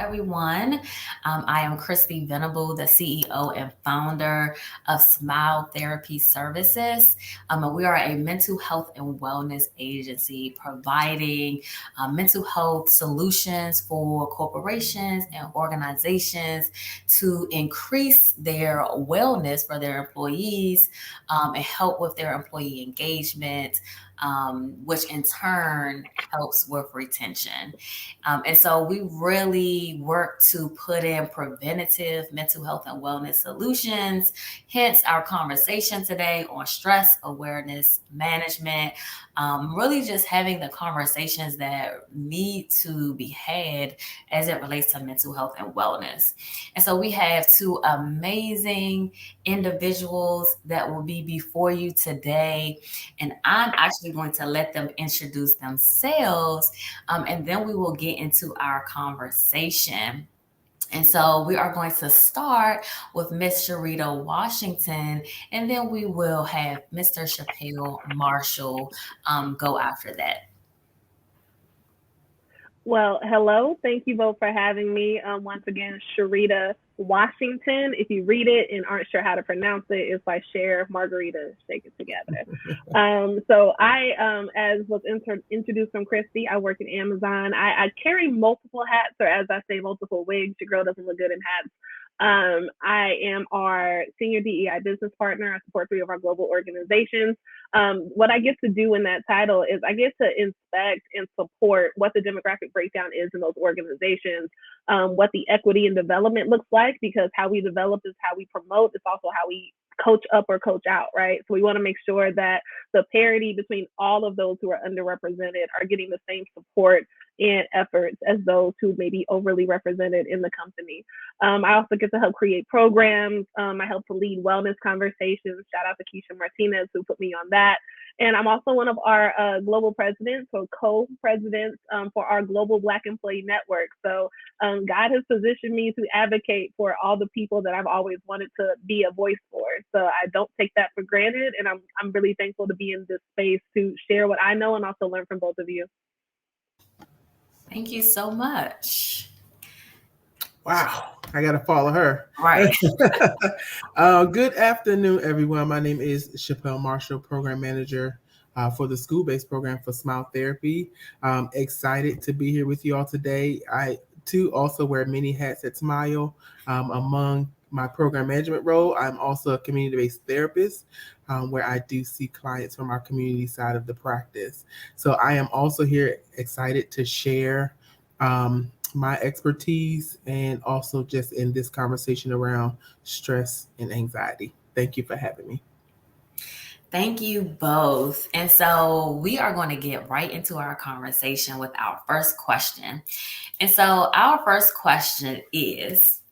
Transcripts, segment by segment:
everyone. I am Christy Venable, the CEO and founder of Smile Therapy Services. And we are a mental health and wellness agency providing mental health solutions for corporations and organizations to increase their wellness for their employees and help with their employee engagement, which in turn helps with retention. And so we really work to put in preventative mental health and wellness solutions. Hence our conversation today on stress awareness management. Really just having the conversations that need to be had as it relates to mental health and wellness. And so we have two amazing individuals that will be before you today. And I'm actually going to let them introduce themselves, and then we will get into our conversation. And so we are going to start with Miss Sharita Washington, and then we will have Mr. Chappelle Marshall go after that. Well, hello. Thank you both for having me. Once again, Sharita Washington. If you read it and aren't sure how to pronounce it, it's by Cher Margarita. Shake it together. So as was introduced from Christy, I work at Amazon. I carry multiple hats, or as I say, multiple wigs. Your girl doesn't look good in hats. I am our senior DEI business partner. I support 3 of our global organizations. What I get to do in that title is I get to inspect and support what the demographic breakdown is in those organizations, what the equity and development looks like, because how we develop is how we promote. It's also how we coach up or coach out, right? So we want to make sure that the parity between all of those who are underrepresented are getting the same support and efforts as those who may be overly represented in the company. I also get to help create programs. I help to lead wellness conversations. Shout out to Keisha Martinez, who put me on that. And I'm also one of our global presidents or co-presidents for our Global Black Employee Network. So God has positioned me to advocate for all the people that I've always wanted to be a voice for. So I don't take that for granted. And I'm really thankful to be in this space to share what I know and also learn from both of you. Thank you so much. Wow, I got to follow her. Right. Good afternoon, everyone. My name is Chappelle Marshall, Program Manager for the school-based program for Smile Therapy. Excited to be here with you all today. I, too, also wear many hats at Smile. Among my program management role, I'm also a community-based therapist where I do see clients from our community side of the practice. So I am also here excited to share my expertise and also just in this conversation around stress and anxiety. Thank you for having me. Thank you both. And so we are going to get right into our conversation with our first question. And so our first question is,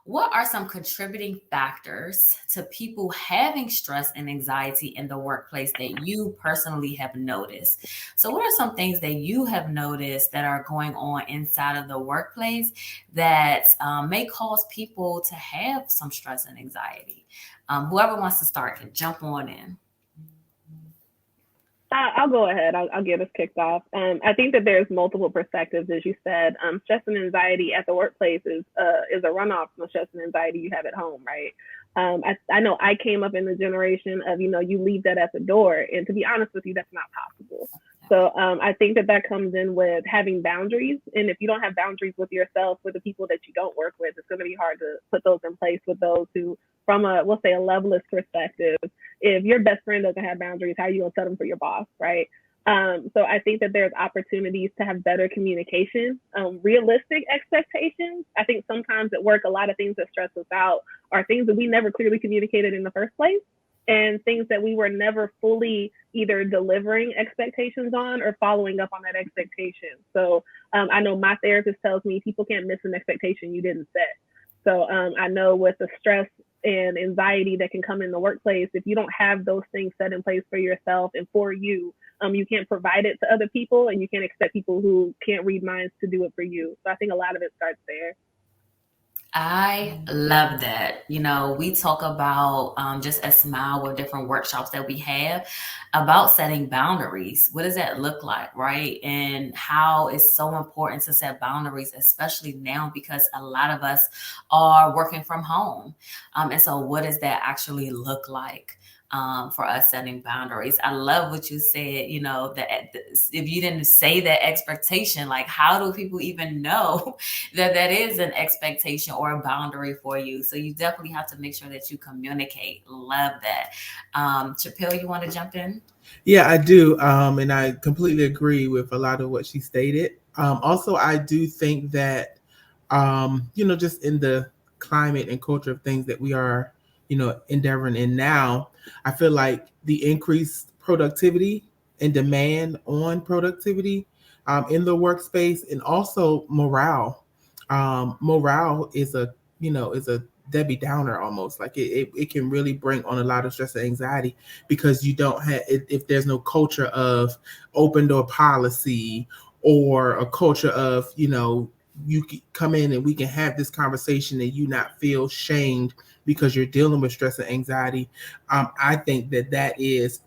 what are some contributing factors to people having stress and anxiety in the workplace that you personally have noticed? So, what are some things that you have noticed that are going on inside of the workplace that may cause people to have some stress and anxiety? Whoever wants to start can jump on in. I'll go ahead. I'll get us kicked off. I think that there's multiple perspectives, as you said. Stress and anxiety at the workplace is a runoff from the stress and anxiety you have at home, right? I know I came up in the generation of, you leave that at the door. And to be honest with you, that's not possible. So I think that comes in with having boundaries. And if you don't have boundaries with yourself, with the people that you don't work with, it's going to be hard to put those in place with those who, from we'll say a levelist perspective, if your best friend doesn't have boundaries, how are you going to set them for your boss, right? So I think that there's opportunities to have better communication, realistic expectations. I think sometimes at work, a lot of things that stress us out are things that we never clearly communicated in the first place, and things that we were never fully either delivering expectations on or following up on that expectation. So I know my therapist tells me people can't miss an expectation you didn't set. So I know with the stress and anxiety that can come in the workplace, if you don't have those things set in place for yourself and for you, you can't provide it to other people, and you can't expect people who can't read minds to do it for you. So I think a lot of it starts there. I love that. You know, we talk about just at Smile with different workshops that we have about setting boundaries. What does that look like, right? And how it's so important to set boundaries, especially now because a lot of us are working from home. And so, what does that actually look like? For us setting boundaries. I love what you said, you know, that if you didn't say that expectation, like how do people even know that that is an expectation or a boundary for you? So you definitely have to make sure that you communicate. Love that. Chappelle, you want to jump in? Yeah, I do. And I completely agree with a lot of what she stated. Also, I do think that, just in the climate and culture of things that we are, endeavoring in now, I feel like the increased productivity and demand on productivity in the workspace, and also morale. Morale is a Debbie Downer almost. Like it can really bring on a lot of stress and anxiety because you don't have, if there's no culture of open door policy, or a culture of, you can come in and we can have this conversation and you not feel shamed because you're dealing with stress and anxiety. I think that is,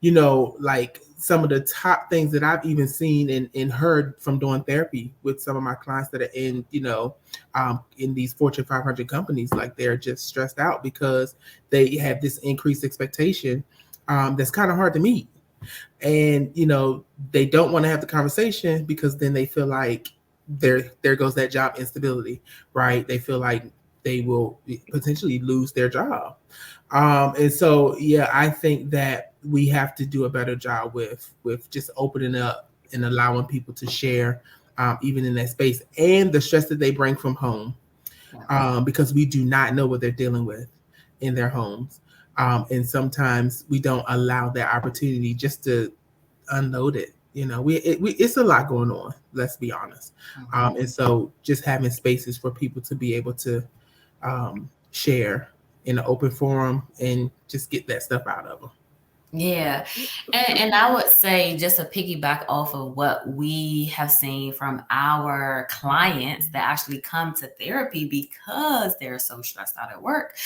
like some of the top things that I've even seen and heard from doing therapy with some of my clients that are in these Fortune 500 companies. Like they're just stressed out because they have this increased expectation that's kind of hard to meet. And, they don't want to have the conversation because then they feel like there goes that job instability, right? They feel like they will potentially lose their job. And so, yeah, I think that we have to do a better job with just opening up and allowing people to share, even in that space, and the stress that they bring from home, because we do not know what they're dealing with in their homes. And sometimes we don't allow that opportunity just to unload it. It's a lot going on. Let's be honest. And so, just having spaces for people to be able to share in an open forum and just get that stuff out of them. Yeah. And I would say, just to piggyback off of what we have seen from our clients that actually come to therapy because they're so stressed out at work,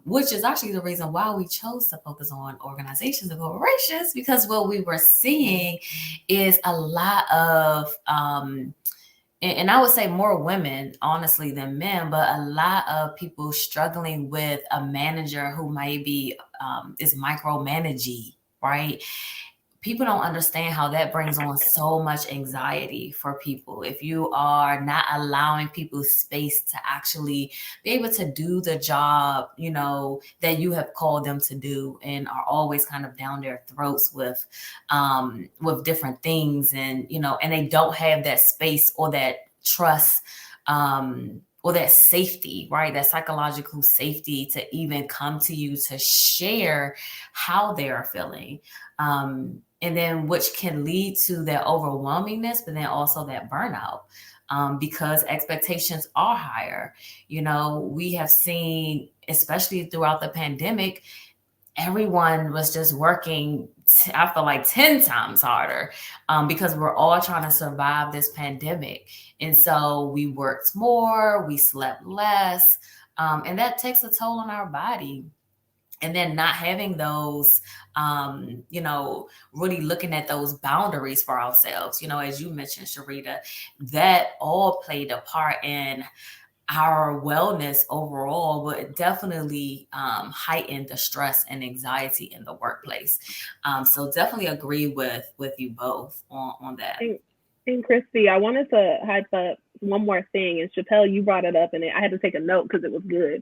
which is actually the reason why we chose to focus on organizations and corporations, because what we were seeing is a lot of, and I would say more women, honestly, than men, but a lot of people struggling with a manager who maybe is micromanaging, right? People don't understand how that brings on so much anxiety for people. If you are not allowing people space to actually be able to do the job, that you have called them to do, and are always kind of down their throats with different things, and and they don't have that space or that trust, or that safety, right? That psychological safety to even come to you to share how they are feeling. And then which can lead to that overwhelmingness, but then also that burnout, because expectations are higher. We have seen, especially throughout the pandemic, everyone was just working, I feel like 10 times harder, because we're all trying to survive this pandemic. And so we worked more, we slept less, and that takes a toll on our body. And then not having those, really looking at those boundaries for ourselves, as you mentioned, Sharita, that all played a part in our wellness overall, but it definitely heightened the stress and anxiety in the workplace. So definitely agree with you both on that. And Christy, I wanted to hype up one more thing. And Chappelle, you brought it up, and I had to take a note because it was good.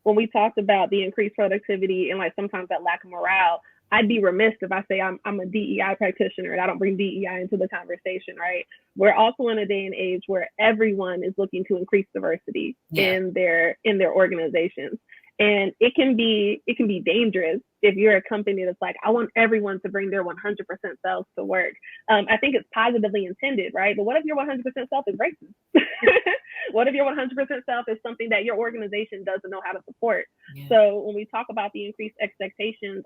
When we talked about the increased productivity and like sometimes that lack of morale, I'd be remiss if I say I'm a DEI practitioner and I don't bring DEI into the conversation, right? We're also in a day and age where everyone is looking to increase diversity in their organizations. And it can be dangerous if you're a company that's like, I want everyone to bring their 100% selves to work. I think it's positively intended, right? But what if your 100% self is racist? What if your 100% self is something that your organization doesn't know how to support? Yeah. So when we talk about the increased expectations,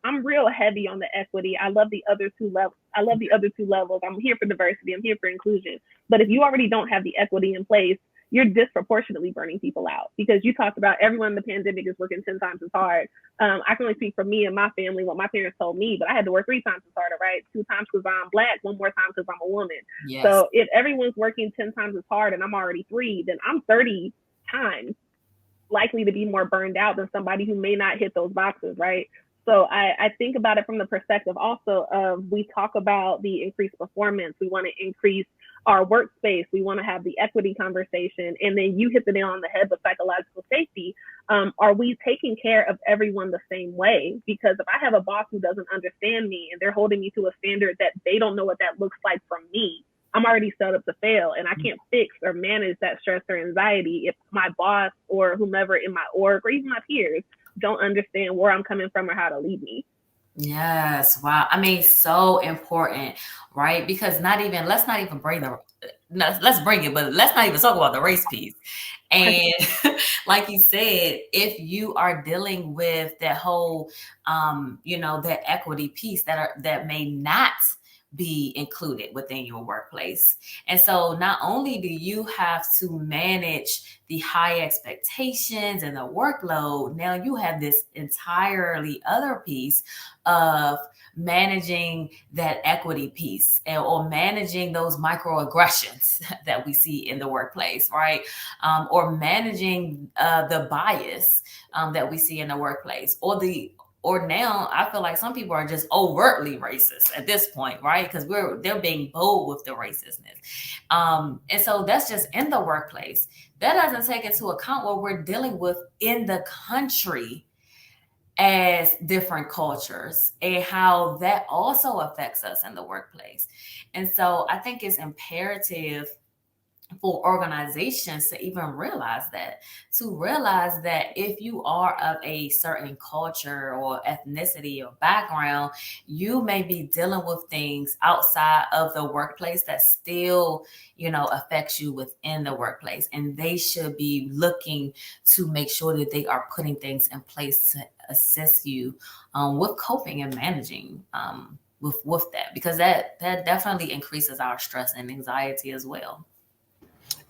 I'm real heavy on the equity. I love the other two levels. I'm here for diversity. I'm here for inclusion. But if you already don't have the equity in place, you're disproportionately burning people out, because you talked about everyone in the pandemic is working 10 times as hard. I can only speak for me and my family, what my parents told me, but I had to work 3 times as harder, right? 2 times because I'm Black, 1 more time because I'm a woman. Yes. So if everyone's working 10 times as hard and I'm already 3, then I'm 30 times likely to be more burned out than somebody who may not hit those boxes, right? So I think about it from the perspective also of, we talk about the increased performance. We want to increase our workspace. We want to have the equity conversation. And then you hit the nail on the head with psychological safety. Are we taking care of everyone the same way? Because if I have a boss who doesn't understand me and they're holding me to a standard that they don't know what that looks like from me, I'm already set up to fail, and I can't fix or manage that stress or anxiety if my boss or whomever in my org or even my peers don't understand where I'm coming from or how to lead me. Yes. Wow. I mean, so important, right? Because let's not even bring let's bring it, but let's not even talk about the race piece. And like you said, if you are dealing with that whole, that equity piece that may not be included within your workplace. And so not only do you have to manage the high expectations and the workload, now you have this entirely other piece of managing that equity piece, or managing those microaggressions that we see in the workplace, right? Or managing the bias that we see in the workplace, or now I feel like some people are just overtly racist at this point, right? Because they're being bold with the racistness. And so that's just in the workplace. That doesn't take into account what we're dealing with in the country as different cultures, and how that also affects us in the workplace. And so I think it's imperative for organizations to even realize that if you are of a certain culture or ethnicity or background, you may be dealing with things outside of the workplace that still, affects you within the workplace. And they should be looking to make sure that they are putting things in place to assist you with coping and managing with that, because that definitely increases our stress and anxiety as well.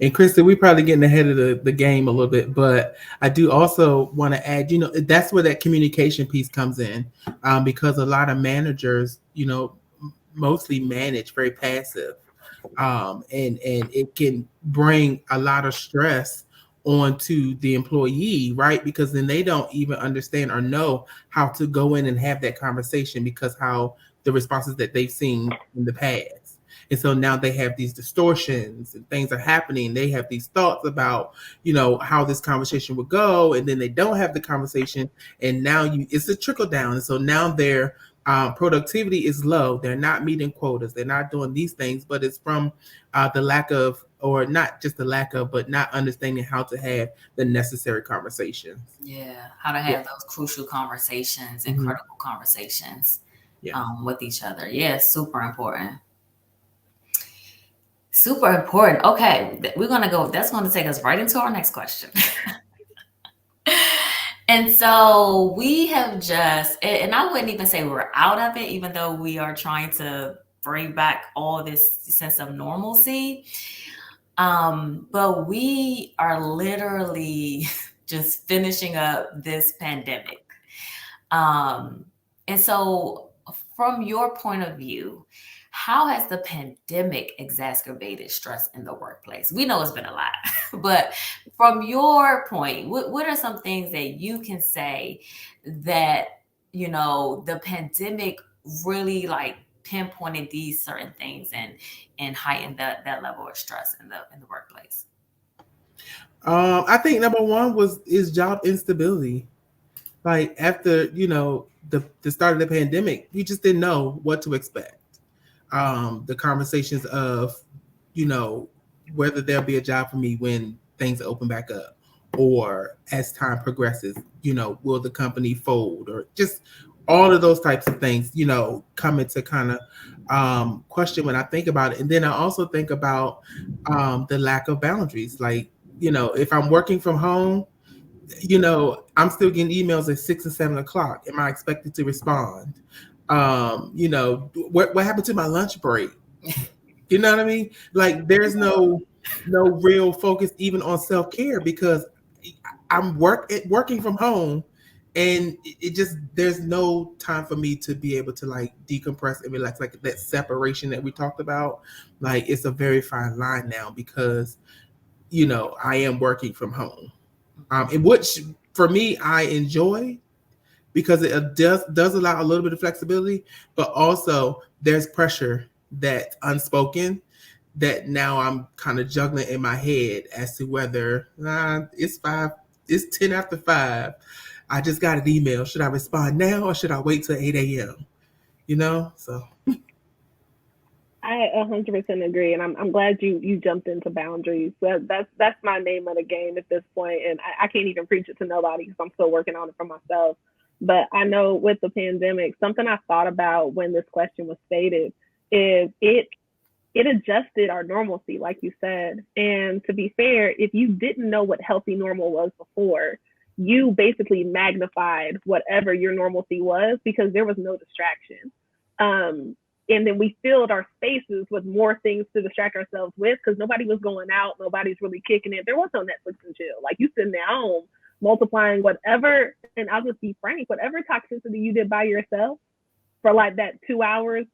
And Krista, we're probably getting ahead of the game a little bit, but I do also want to add, that's where that communication piece comes in, because a lot of managers, mostly manage very passive, and it can bring a lot of stress onto the employee, right? Because then they don't even understand or know how to go in and have that conversation, because how the responses that they've seen in the past. And so now they have these distortions and things are happening. They have these thoughts about, how this conversation would go. And then they don't have the conversation. And now it's a trickle down. And so now their productivity is low. They're not meeting quotas. They're not doing these things, but it's from the lack of, or not just the lack of, but not understanding how to have the necessary conversations. Yeah. How to have those crucial conversations and critical conversations with each other. Yeah. Super important. Super important. Okay, we're going to go. That's going to take us right into our next question. And so we have and I wouldn't even say we're out of it, even though we are trying to bring back all this sense of normalcy. But we are literally just finishing up this pandemic. And so from your point of view, how has the pandemic exacerbated stress in the workplace? We know it's been a lot, but from your point, what are some things that you can say that, the pandemic really pinpointed these certain things and heightened that level of stress in the workplace? I think number one is job instability. Like after, the start of the pandemic, you just didn't know what to expect. The conversations of, whether there'll be a job for me when things open back up, or as time progresses, will the company fold, or just all of those types of things, come into kind of question when I think about it. And then I also think about the lack of boundaries. Like, if I'm working from home, I'm still getting emails at 6 and 7 o'clock. Am I expected to respond? What happened to my lunch break? You know what I mean? Like there's no no real focus even on self-care because I'm working from home, and it just, there's no time for me to be able to like decompress and relax, like that separation that we talked about. Like it's a very fine line now because I am working from home, and which for me I enjoy because it does allow a little bit of flexibility, but also there's pressure that's unspoken that now I'm kind of juggling in my head as to whether it's 10 after 5. I just got an email. Should I respond now or should I wait till 8 a.m.? So. I 100% agree, and I'm glad you jumped into boundaries. That's my name of the game at this point, and I can't even preach it to nobody because I'm still working on it for myself. But I know with the pandemic, something I thought about when this question was stated is it adjusted our normalcy, like you said. And to be fair, if you didn't know what healthy normal was before, you basically magnified whatever your normalcy was because there was no distraction. And then we filled our spaces with more things to distract ourselves with because nobody was going out, nobody's really kicking it. There was no Netflix and chill. Like you sitting at home multiplying whatever, and I'll just be frank, whatever toxicity you did by yourself for like that 2 hours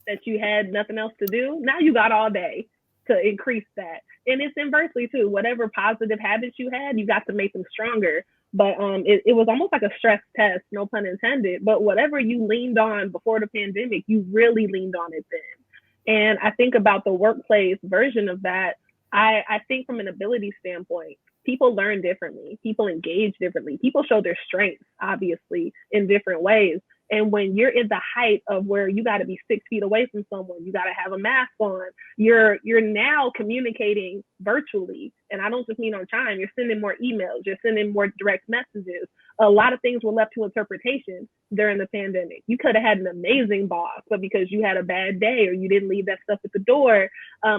that you had nothing else to do, now you got all day to increase that. And it's inversely too. Whatever positive habits you had, you got to make them stronger. But it was almost like a stress test, no pun intended. But whatever you leaned on before the pandemic, you really leaned on it then. And I think about the workplace version of that. I think from an ability standpoint, people learn differently. People engage differently. People show their strengths, obviously, in different ways. And when you're in the height of where you got to be 6 feet away from someone, you got to have a mask on, you're now communicating virtually. And I don't just mean on time. You're sending more emails. You're sending more direct messages. A lot of things were left to interpretation during the pandemic. You could have had an amazing boss, but because you had a bad day or you didn't leave that stuff at the door,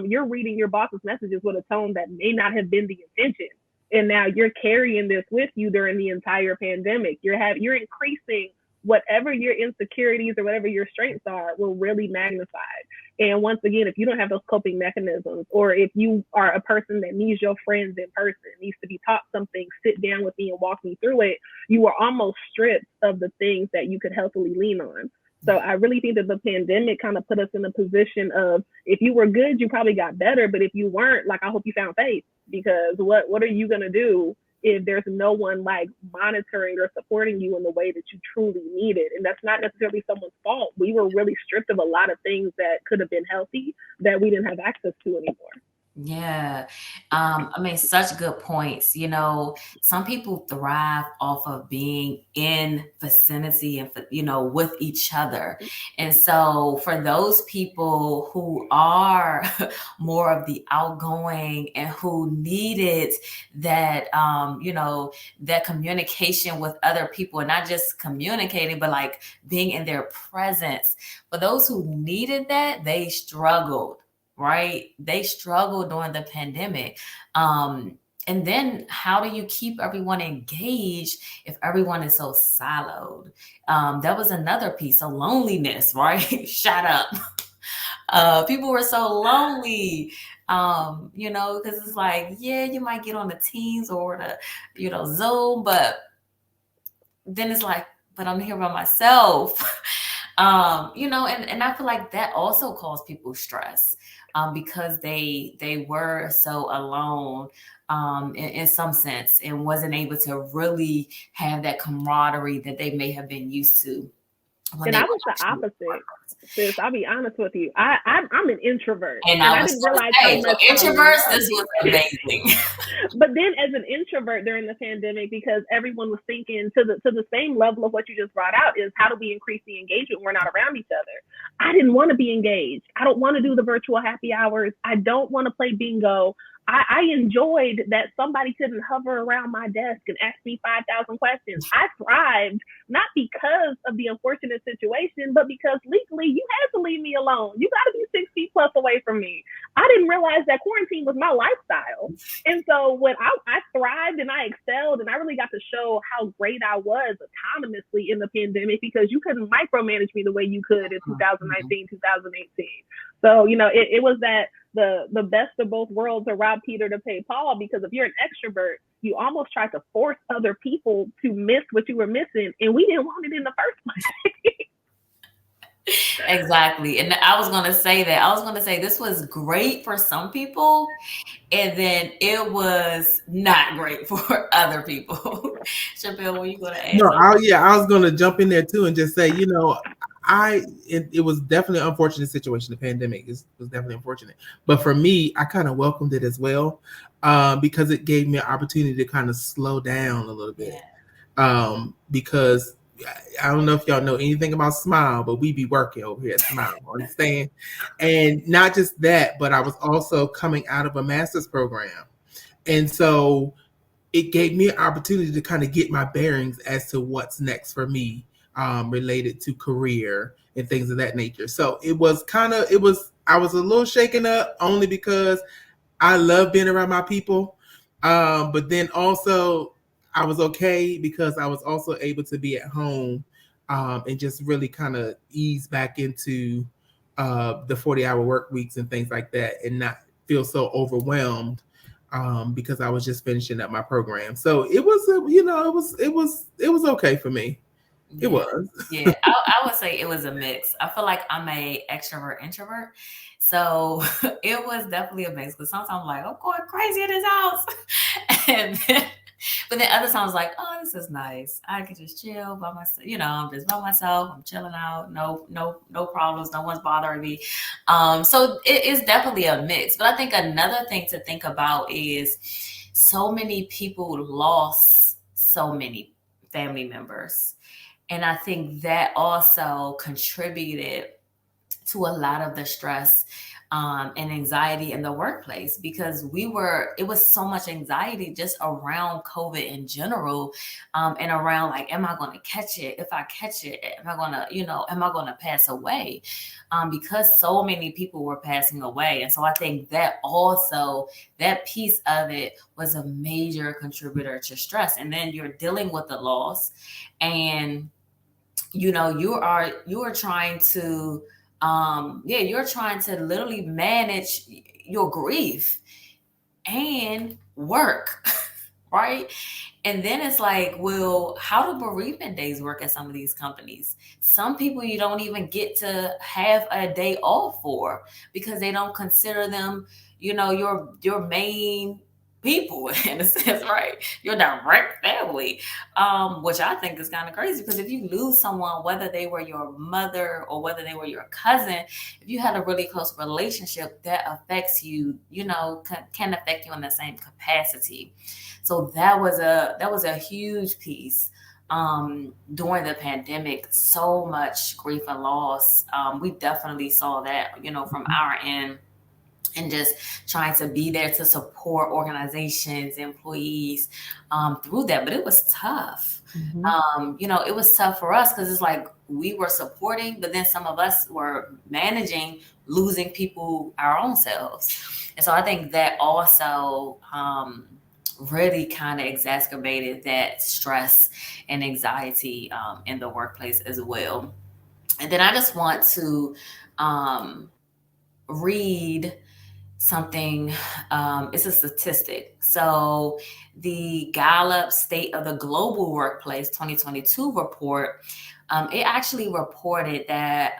you're reading your boss's messages with a tone that may not have been the intention. And now you're carrying this with you during the entire pandemic. You're increasing whatever your insecurities or whatever your strengths are will really magnified. And once again, if you don't have those coping mechanisms, or if you are a person that needs your friends in person, needs to be taught something, sit down with me and walk me through it, you are almost stripped of the things that you could healthily lean on. So I really think that the pandemic kind of put us in a position of, if you were good, you probably got better. But if you weren't, like, I hope you found faith, because what are you going to do if there's no one like monitoring or supporting you in the way that you truly need it? And that's not necessarily someone's fault. We were really stripped of a lot of things that could have been healthy that we didn't have access to anymore. Yeah. I mean, such good points. Some people thrive off of being in vicinity and, with each other. And so for those people who are more of the outgoing and who needed that, that communication with other people, and not just communicating, but like being in their presence. For those who needed that, they struggled. Right? They struggled during the pandemic. And then how do you keep everyone engaged if everyone is so siloed? That was another piece of loneliness, right? Shut up. People were so lonely, because it's like, yeah, you might get on the Teams or the, Zoom, but then it's like, but I'm here by myself. And I feel like that also caused people stress. Because they were so alone in some sense, and wasn't able to really have that camaraderie that they may have been used to. And I was the opposite. Sis, I'll be honest with you. I'm an introvert, and I didn't realize how much introverts. This was amazing. But then, as an introvert during the pandemic, because everyone was thinking to the same level of what you just brought out, is how do we increase the engagement when we're not around each other? I didn't want to be engaged. I don't want to do the virtual happy hours. I don't want to play bingo. I enjoyed that somebody couldn't hover around my desk and ask me 5,000 questions. I thrived, not because of the unfortunate situation, but because legally you had to leave me alone. You got to be 6 feet plus away from me. I didn't realize that quarantine was my lifestyle. And so when I thrived and I excelled, and I really got to show how great I was autonomously in the pandemic, because you couldn't micromanage me the way you could in 2019, 2018. So, it was that the best of both worlds, or rob Peter to pay Paul, because if you're an extrovert, you almost try to force other people to miss what you were missing, and we didn't want it in the first place. Exactly. And I was going to say that. I was going to say this was great for some people, and then it was not great for other people. Chappelle, were you going to add No, something? I was going to jump in there too and just say, it was definitely an unfortunate situation. The pandemic was definitely unfortunate, but for me, I kind of welcomed it as well, because it gave me an opportunity to kind of slow down a little bit. Because I don't know if y'all know anything about Smile, but we be working over here at Smile, understand? And not just that, but I was also coming out of a master's program. And so it gave me an opportunity to kind of get my bearings as to what's next for me, related to career and things of that nature. So I was a little shaken up only because I love being around my people. But then also I was okay because I was also able to be at home, and just really kind of ease back into the 40-hour work weeks and things like that, and not feel so overwhelmed, because I was just finishing up my program. So it was, it was okay for me. It was. Yeah, I would say it was a mix. I feel like I'm a extrovert introvert, so it was definitely a mix. Because sometimes I'm like, I'm going crazy in this house, and then, but then other times like, oh, this is nice. I can just chill by myself. I'm just by myself. I'm chilling out. No problems. No one's bothering me. So it is definitely a mix. But I think another thing to think about is so many people lost so many family members. And I think that also contributed to a lot of the stress, and anxiety in the workplace, because it was so much anxiety just around COVID in general, and around like, am I going to catch it? If I catch it, am I going to pass away? Because so many people were passing away. And so I think that piece of it was a major contributor to stress. And then you're dealing with the loss, and you are trying to you're trying to literally manage your grief and work. Right. And then it's like, well, how do bereavement days work at some of these companies? Some people you don't even get to have a day off for, because they don't consider them, your main people in a sense, right? Your direct family, which I think is kind of crazy, because if you lose someone, whether they were your mother or whether they were your cousin, if you had a really close relationship, that affects you, can affect you in the same capacity. So that was a huge piece, during the pandemic. So much grief and loss. We definitely saw that, from our end, and just trying to be there to support organizations, employees, through that. But it was tough. It was tough for us, because it's like we were supporting, but then some of us were managing losing people our own selves. And so I think that also, really kind of exacerbated that stress and anxiety, in the workplace as well. And then I just want to, read something. It's a statistic. So the Gallup State of the Global Workplace 2022 report, it actually reported that,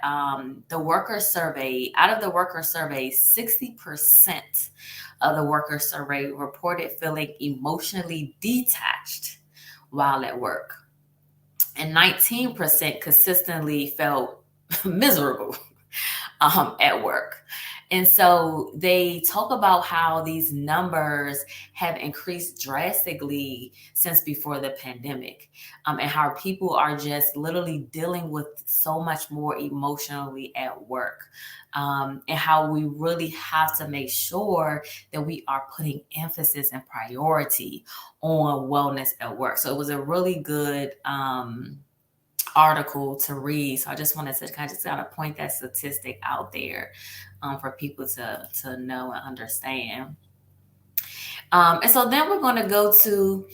the workers surveyed, out of the workers surveyed, 60% of the workers surveyed reported feeling emotionally detached while at work, and 19% consistently felt miserable, at work. And so they talk about how these numbers have increased drastically since before the pandemic, and how people are just literally dealing with so much more emotionally at work, and how we really have to make sure that we are putting emphasis and priority on wellness at work. So it was a really good, article to read. So I just wanted to kind of point that statistic out there, for people to know and understand. And so then we're going to go to,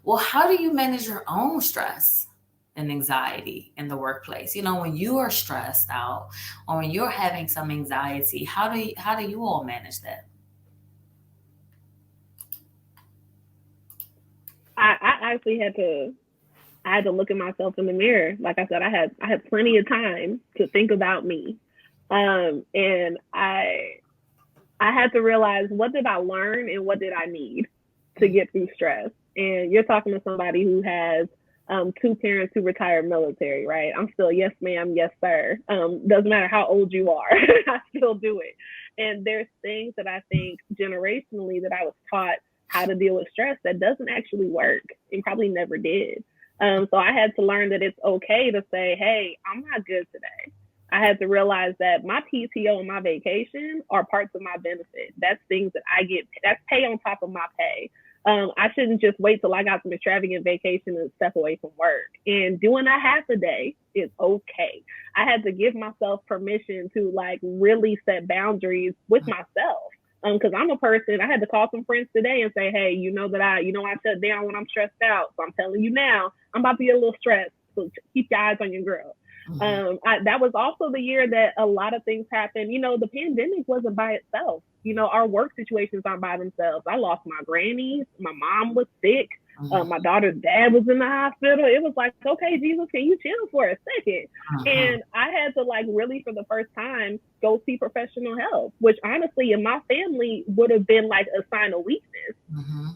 well, how do you manage your own stress? and anxiety in the workplace? You know, when you are stressed out or when you're having some anxiety, how do you all manage that? I actually I had to look at myself in the mirror. Like I said, I had plenty of time to think about me. And I had to realize, what did I learn and what did I need to get through stress? And you're talking to somebody who has two parents who retired military, right? I'm still yes, ma'am, yes, sir. Doesn't matter how old you are, I still do it. And there's things that I think generationally that I was taught how to deal with stress that doesn't actually work and probably never did. So I had to learn that it's okay to say, hey, I'm not good today. I had to realize that my PTO and my vacation are parts of my benefit. That's things that I get, that's pay on top of my pay. I shouldn't just wait till I got some extravagant vacation and step away from work. And doing a half a day is okay. I had to give myself permission to like really set boundaries with myself. Because I'm a person, I had to call some friends today and say, hey, I shut down when I'm stressed out. So I'm telling you now, I'm about to get a little stressed. So keep your eyes on your girl. That was also the year that a lot of things happened. You know, the pandemic wasn't by itself. You know, our work situations aren't by themselves. I lost my grannies. My mom was sick. My daughter's dad was in the hospital. It was like, okay, Jesus, can you chill for a second? And I had to like really, for the first time, go see professional help, which honestly in my family would have been like a sign of weakness.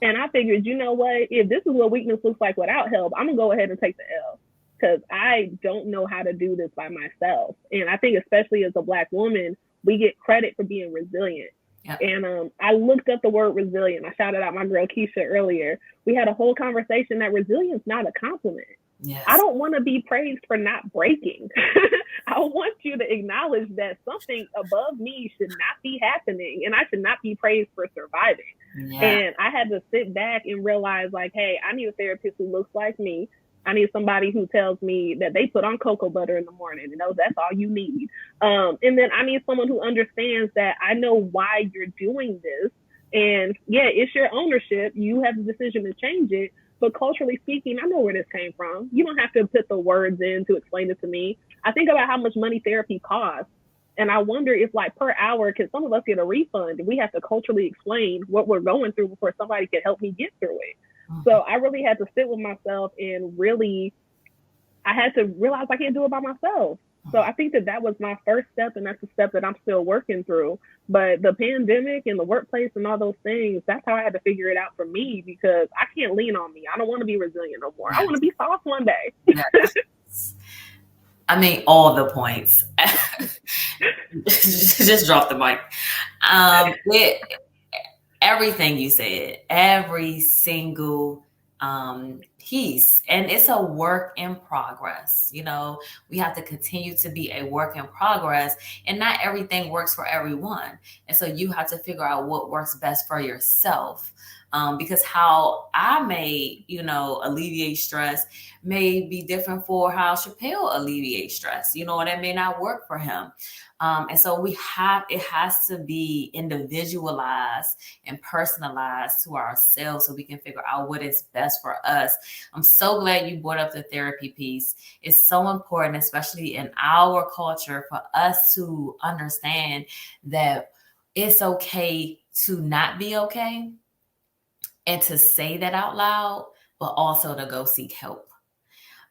And I figured, you know what, if this is what weakness looks like without help, I'm gonna go ahead and take the L, because I don't know how to do this by myself. And I think especially as a Black woman, we get credit for being resilient. Yep. And I looked up the word resilient. I shouted out my girl Keisha earlier. We had a whole conversation that resilience is not a compliment. Yes. I don't want to be praised for not breaking. I want you to acknowledge that something above me should not be happening, and I should not be praised for surviving. Yeah. And I had to sit back and realize, like, hey, I need a therapist who looks like me. I need somebody who tells me that they put on cocoa butter in the morning and knows that's all you need. And then I need someone who understands that I know why you're doing this. And yeah, it's your ownership. You have the decision to change it. But culturally speaking, I know where this came from. You don't have to put the words in to explain it to me. I think about how much money therapy costs. And I wonder if, like, per hour, can some of us get a refund? We have to culturally explain what we're going through before somebody can help me get through it. So I really had to sit with myself and really, I had to realize I can't do it by myself. So I think that was my first step, and that's the step that I'm still working through. But the pandemic and the workplace and all those things, that's how I had to figure it out for me, because I can't lean on me. I don't want to be resilient no more. I want to be soft one day. I mean, all the points. Just drop the mic. Everything you said, every single piece, and it's a work in progress. You know, we have to continue to be a work in progress, and not everything works for everyone. And so you have to figure out what works best for yourself. Because how I may, alleviate stress may be different for how Chappelle alleviates stress. You know, and it may not work for him. And so it has to be individualized and personalized to ourselves so we can figure out what is best for us. I'm so glad you brought up the therapy piece. It's so important, especially in our culture, for us to understand that it's okay to not be okay, and to say that out loud, but also to go seek help.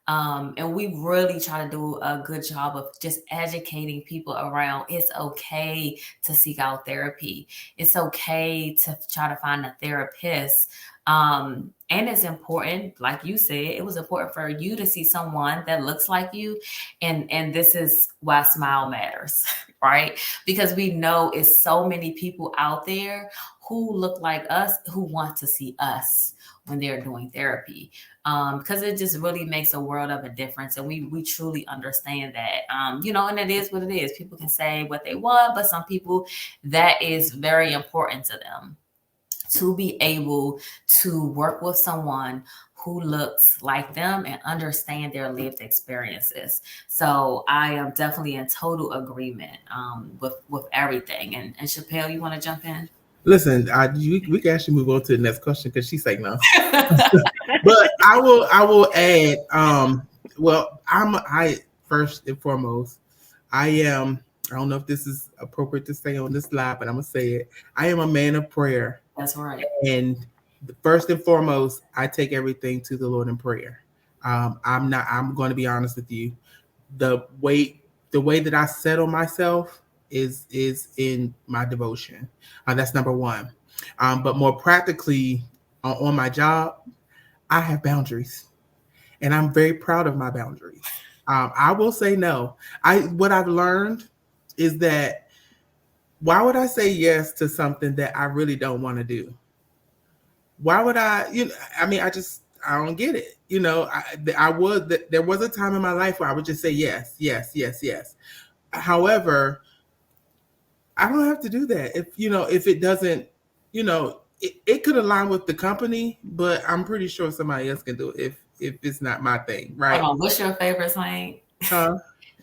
And we really try to do a good job of just educating people around it's okay to seek out therapy. It's okay to try to find a therapist. And it's important, like you said, it was important for you to see someone that looks like you. And this is why Smile matters, right? Because we know it's so many people out there who look like us, who want to see us when they're doing therapy. Because it just really makes a world of a difference. And we truly understand that, and it is what it is. People can say what they want, but some people, that is very important to them, to be able to work with someone who looks like them and understand their lived experiences. So I am definitely in total agreement with everything. And Chappelle, you want to jump in? Listen, we can actually move on to the next question because she's like, no. But I will add, well, I first and foremost, I am. I don't know if this is appropriate to say on this live, but I'm gonna say it. I am a man of prayer, That's right. and first and foremost, I take everything to the Lord in prayer. I'm not. I'm going to be honest with you. The way that I settle myself is in my devotion. That's number one. But more practically, on my job, I have boundaries, and I'm very proud of my boundaries. I will say no. What I've learned is that why would I say yes to something that I really don't want to do? Why would I? I mean, I don't get it. There was a time in my life where I would just say yes, yes, yes, yes. However, I don't have to do that if it doesn't, it could align with the company, but I'm pretty sure somebody else can do it if it's not my thing, right? Hold on, what's your favorite saying?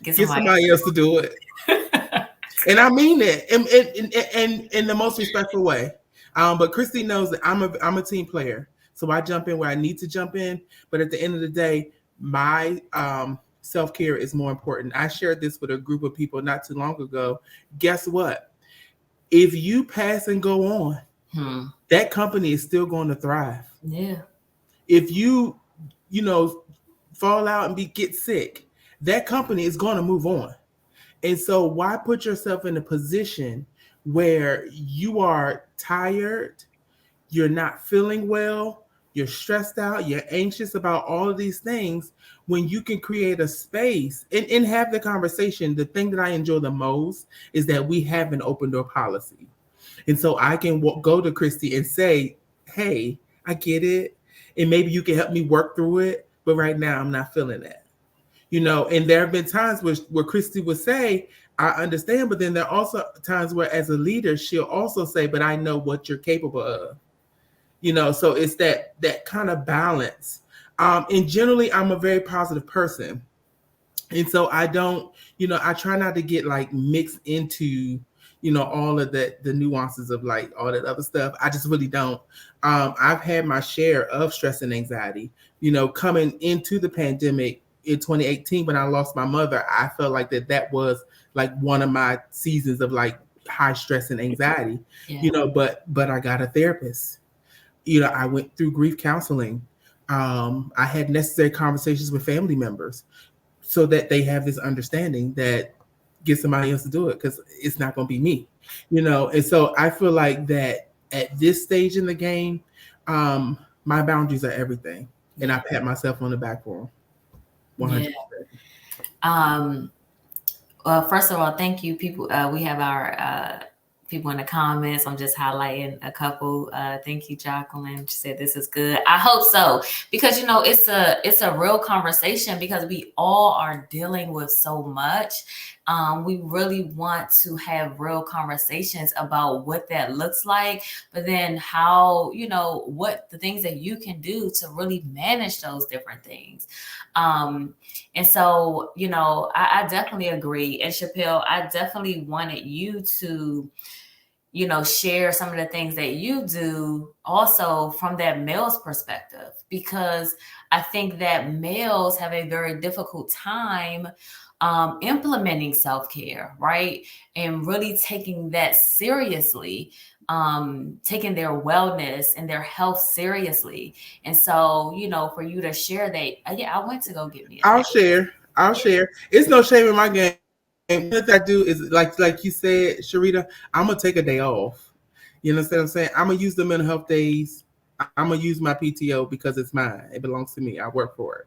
Get somebody else to do it. And I mean it in the most respectful way. But Christy knows that I'm a team player. So I jump in where I need to jump in. But at the end of the day, my self-care is more important. I shared this with a group of people not too long ago. Guess what? If you pass and go on, that company is still going to thrive. Yeah. If you fall out and get sick, that company is going to move on. And so why put yourself in a position where you are tired, you're not feeling well, you're stressed out, you're anxious about all of these things, when you can create a space and have the conversation. The thing that I enjoy the most is that we have an open door policy. And so I can go to Christy and say, hey, I get it. And maybe you can help me work through it. But right now I'm not feeling that. And there have been times where Christy would say, I understand, but then there are also times where as a leader, she'll also say, but I know what you're capable of. So it's that kind of balance. And generally, I'm a very positive person. And so I don't, I try not to get like mixed into, all of the nuances of like all that other stuff. I just really don't. I've had my share of stress and anxiety, coming into the pandemic in 2018 when I lost my mother. I felt like that was like one of my seasons of like high stress and anxiety, but I got a therapist. I went through grief counseling. I had necessary conversations with family members so that they have this understanding that get somebody else to do it, because it's not going to be me, And so I feel like that at this stage in the game, my boundaries are everything. And I pat myself on the back for them. 100%. Yeah. Well, first of all, thank you, people. We have our people in the comments. I'm just highlighting a couple. Thank you, Jacqueline. She said this is good. I hope so, because it's a real conversation, because we all are dealing with so much. We really want to have real conversations about what that looks like, but then how, what the things that you can do to really manage those different things. And so, I definitely agree. And Chappelle, I definitely wanted you to, share some of the things that you do also from that male's perspective, because I think that males have a very difficult time implementing self-care, right? And really taking that seriously, taking their wellness and their health seriously. And so, for you to share that, yeah, I went to go get me. I'll share. It's no shame in my game. What I do is like you said, Sharita, I'm gonna take a day off. You understand what I'm saying? I'm gonna use the mental health days. I'm gonna use my PTO because it's mine. It belongs to me. I work for it.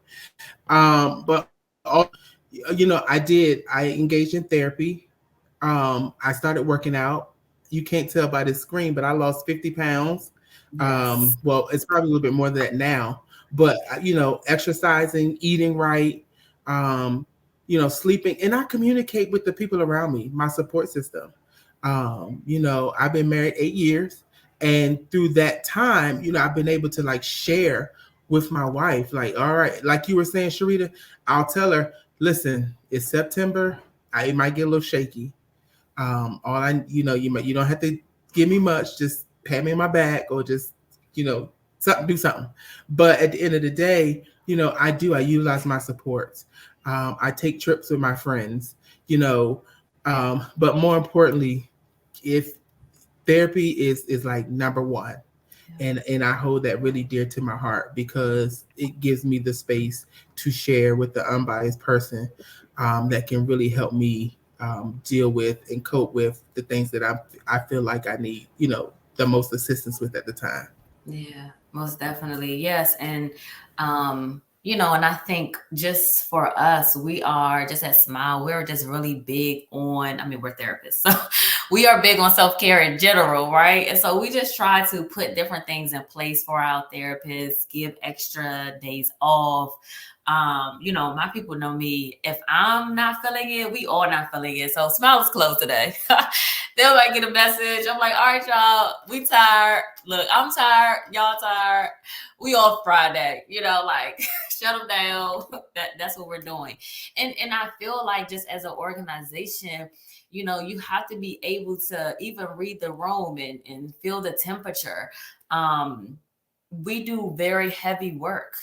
But I engaged in therapy. I started working out. You can't tell by this screen, but I lost 50 pounds. Yes. Well, it's probably a little bit more than that now, but exercising, eating right, sleeping, and I communicate with the people around me, my support system. I've been married 8 years, and through that time, I've been able to like share with my wife, like, all right, like you were saying, Sharita, I'll tell her, listen, it's September. It might get a little shaky. You don't have to give me much. Just pat me on my back, or just, do something. But at the end of the day, I utilize my supports. I take trips with my friends, but more importantly, if therapy is like number one, and I hold that really dear to my heart because it gives me the space to share with the unbiased person that can really help me deal with and cope with the things that I feel like I need, the most assistance with at the time. Yeah, most definitely. Yes. And, and I think just for us, we are just at Smile, we're just really big on, we're therapists. So we are big on self-care in general, right? And so we just try to put different things in place for our therapists, give extra days off. My people know me. If I'm not feeling it, we all not feeling it. So Smile is closed today. They might get a message. I'm like, all right, y'all, we tired. Look, I'm tired. Y'all tired. We off Friday. Shut them down. That's what we're doing. And I feel like just as an organization, you have to be able to even read the room and feel the temperature. We do very heavy work,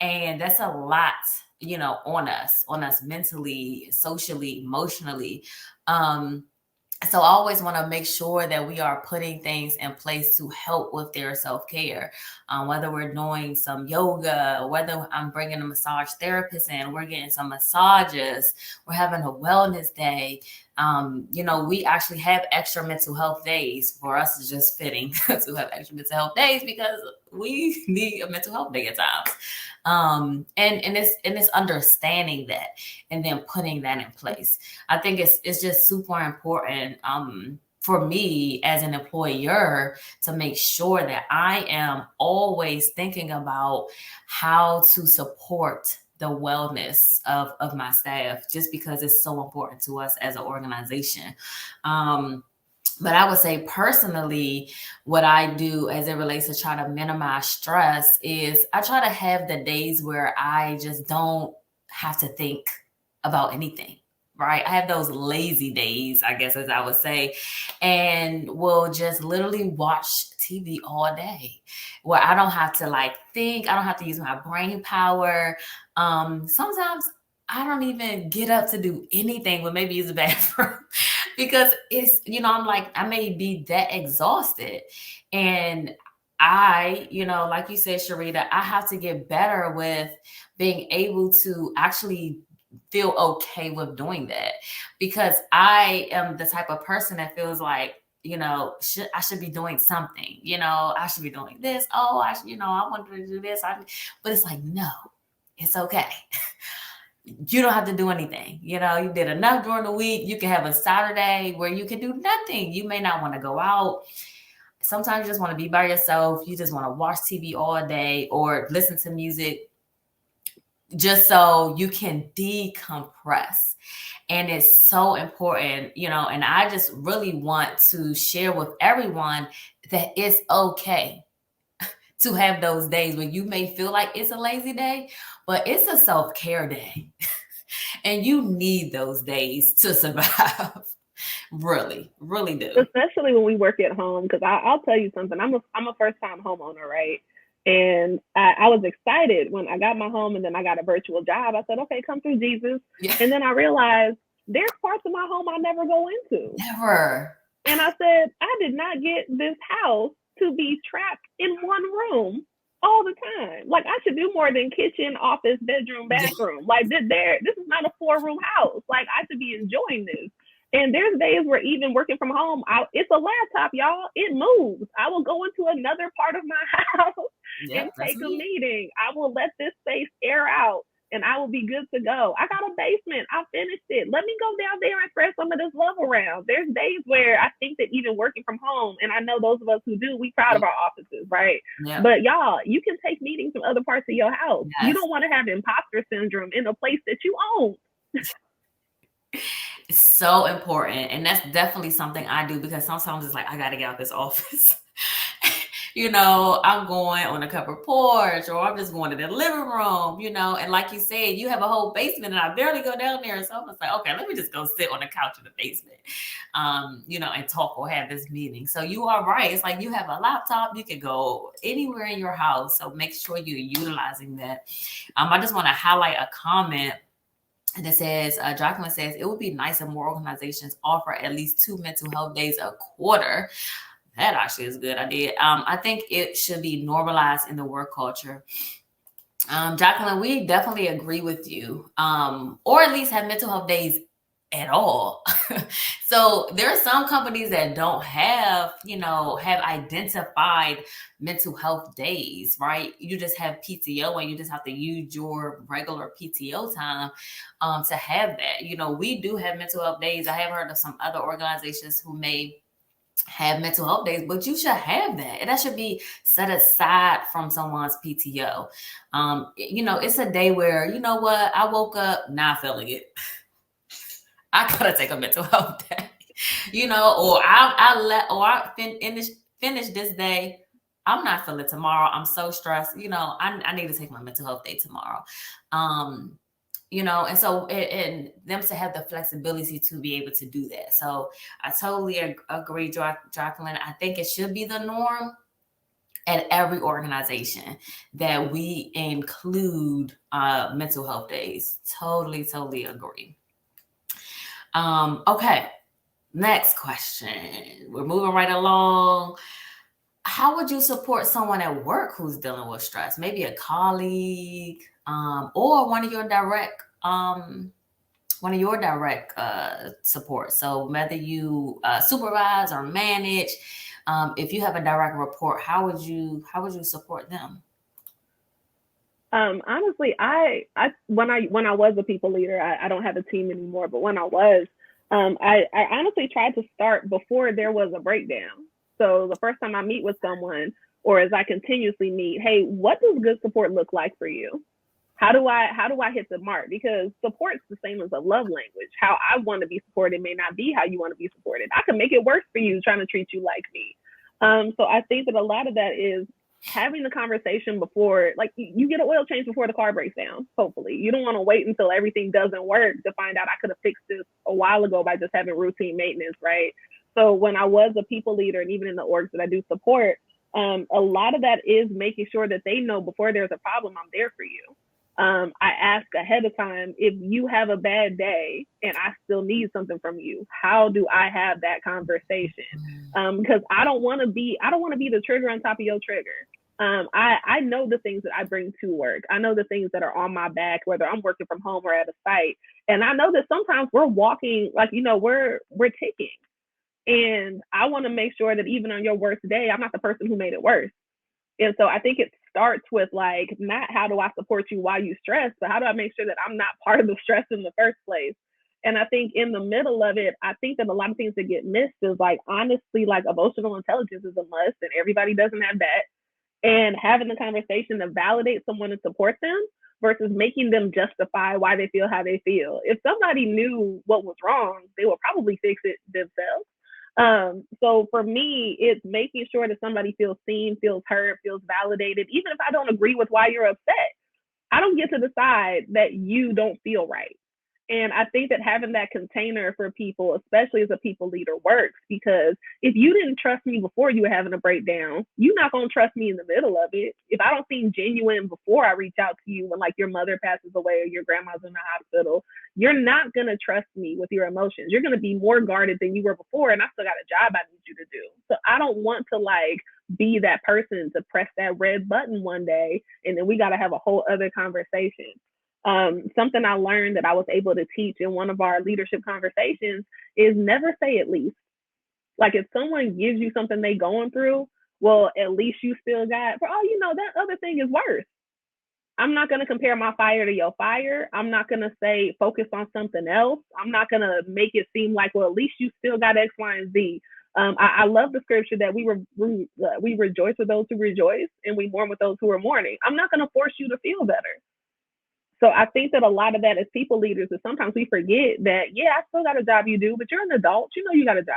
and that's a lot, on us mentally, socially, emotionally. So I always want to make sure that we are putting things in place to help with their self-care, whether we're doing some yoga, or whether I'm bringing a massage therapist in, we're getting some massages, we're having a wellness day. We actually have extra mental health days. For us, it's just fitting to have extra mental health days because we need a mental health day at times. And it's understanding that and then putting that in place. I think it's just super important for me as an employer to make sure that I am always thinking about how to support the wellness of my staff, just because it's so important to us as an organization. But I would say personally, what I do as it relates to try to minimize stress is I try to have the days where I just don't have to think about anything, right? I have those lazy days, I guess, as I would say, and will just literally watch TV all day where I don't have to think, I don't have to use my brain power. Sometimes I don't even get up to do anything, but maybe use the bathroom because it's, I'm like, I may be that exhausted. And I, like you said, Sharita, I have to get better with being able to actually feel okay with doing that, because I am the type of person that feels like, I should be doing something, I should be doing this. Oh, I wanted to do this. But it's like, no, it's okay. You don't have to do anything. You did enough during the week. You can have a Saturday where you can do nothing. You may not want to go out. Sometimes you just want to be by yourself. You just want to watch TV all day or listen to music just so you can decompress. And it's so important, and I just really want to share with everyone that it's okay to have those days when you may feel like it's a lazy day, but it's a self-care day. And you need those days to survive. Really, really do. Especially when we work at home, because I'll tell you something. I'm a first-time homeowner, right? And I was excited when I got my home and then I got a virtual job. I said, okay, come through, Jesus. Yeah. And then I realized there's parts of my home I never go into. Never. And I said, I did not get this house to be trapped in one room all the time. Like, I should do more than kitchen, office, bedroom, bathroom. Like, this is not a 4-room house. Like, I should be enjoying this. And there's days where even working from home, it's a laptop, y'all. It moves. I will go into another part of my house and take a meeting. I will let this space air out and I will be good to go. I got a basement. I finished it. Let me go down there and spread some of this love around. There's days where I think that even working from home, and I know those of us who do, we proud of our offices, right? Yeah. But y'all, you can take meetings from other parts of your house. Yes. You don't want to have imposter syndrome in a place that you own. It's so important. And that's definitely something I do, because sometimes it's like, I got to get out this office. I'm going on a covered porch, or I'm just going to the living room, and like you said, you have a whole basement and I barely go down there. So I'm just like, okay, let me just go sit on the couch in the basement, and talk or have this meeting. So you are right. It's like you have a laptop, you can go anywhere in your house. So make sure you're utilizing that. I just want to highlight a comment. And it says, Jacqueline says, it would be nice if more organizations offer at least 2 mental health days a quarter. That actually is a good idea. I think it should be normalized in the work culture. Jacqueline, we definitely agree with you. Or at least have mental health days at all. So there are some companies that don't have identified mental health days, right? You just have PTO and you just have to use your regular PTO time to have that. We do have mental health days. I have heard of some other organizations who may have mental health days, but you should have that. And that should be set aside from someone's PTO. It's a day where, you know what, I woke up not feeling it. I gotta take a mental health day, or I finish this day. I'm not feeling tomorrow. I'm so stressed. I need to take my mental health day tomorrow. And so and them to have the flexibility to be able to do that. So I totally agree, Jacqueline. I think it should be the norm at every organization that we include mental health days. Totally agree. Okay, next question. We're moving right along. How would you support someone at work who's dealing with stress? Maybe a colleague, or one of your direct support. So whether you supervise or manage, if you have a direct report, how would you support them? Honestly, I when I was a people leader, I don't have a team anymore, but when I was, I honestly tried to start before there was a breakdown. So the first time I meet with someone, or as I continuously meet, hey, what does good support look like for you? How do I hit the mark? Because support's the same as a love language. How I want to be supported may not be how you want to be supported. I can make it worse for you trying to treat you like me. So I think that a lot of that is having the conversation before, like you get an oil change before the car breaks down. Hopefully you don't want to wait until everything doesn't work to find out I could have fixed this a while ago by just having routine maintenance, right? So when I was a people leader, and even in the orgs that I do support, a lot of that is making sure that they know before there's a problem, I'm there for you. I ask ahead of time, if you have a bad day and I still need something from you, how do I have that conversation? Because I don't want to be the trigger on top of your trigger. I know the things that I bring to work. I know the things that are on my back, whether I'm working from home or at a site. And I know that sometimes we're walking, we're ticking. And I want to make sure that even on your worst day, I'm not the person who made it worse. And so I think it starts with not how do I support you while you stress, but how do I make sure that I'm not part of the stress in the first place? And I think in the middle of it, I think that a lot of things that get missed is honestly, emotional intelligence is a must, and everybody doesn't have that. And having the conversation to validate someone and support them versus making them justify why they feel how they feel. If somebody knew what was wrong, they would probably fix it themselves. So for me, it's making sure that somebody feels seen, feels heard, feels validated. Even if I don't agree with why you're upset, I don't get to decide that you don't feel right. And I think that having that container for people, especially as a people leader, works, because if you didn't trust me before you were having a breakdown, you're not going to trust me in the middle of it. If I don't seem genuine before I reach out to you when your mother passes away or your grandma's in the hospital, you're not going to trust me with your emotions. You're going to be more guarded than you were before. And I still got a job I need you to do. So I don't want to be that person to press that red button one day and then we got to have a whole other conversation. Something I learned that I was able to teach in one of our leadership conversations is never say at least. If someone gives you something they going through, well, at least you still got, that other thing is worse. I'm not going to compare my fire to your fire. I'm not going to say focus on something else. I'm not going to make it seem like, well, at least you still got X, Y, and Z. I love the scripture that we rejoice with those who rejoice and we mourn with those who are mourning. I'm not going to force you to feel better. So I think that a lot of that as people leaders is sometimes we forget that, yeah, I still got a job you do, but you're an adult. You got a job.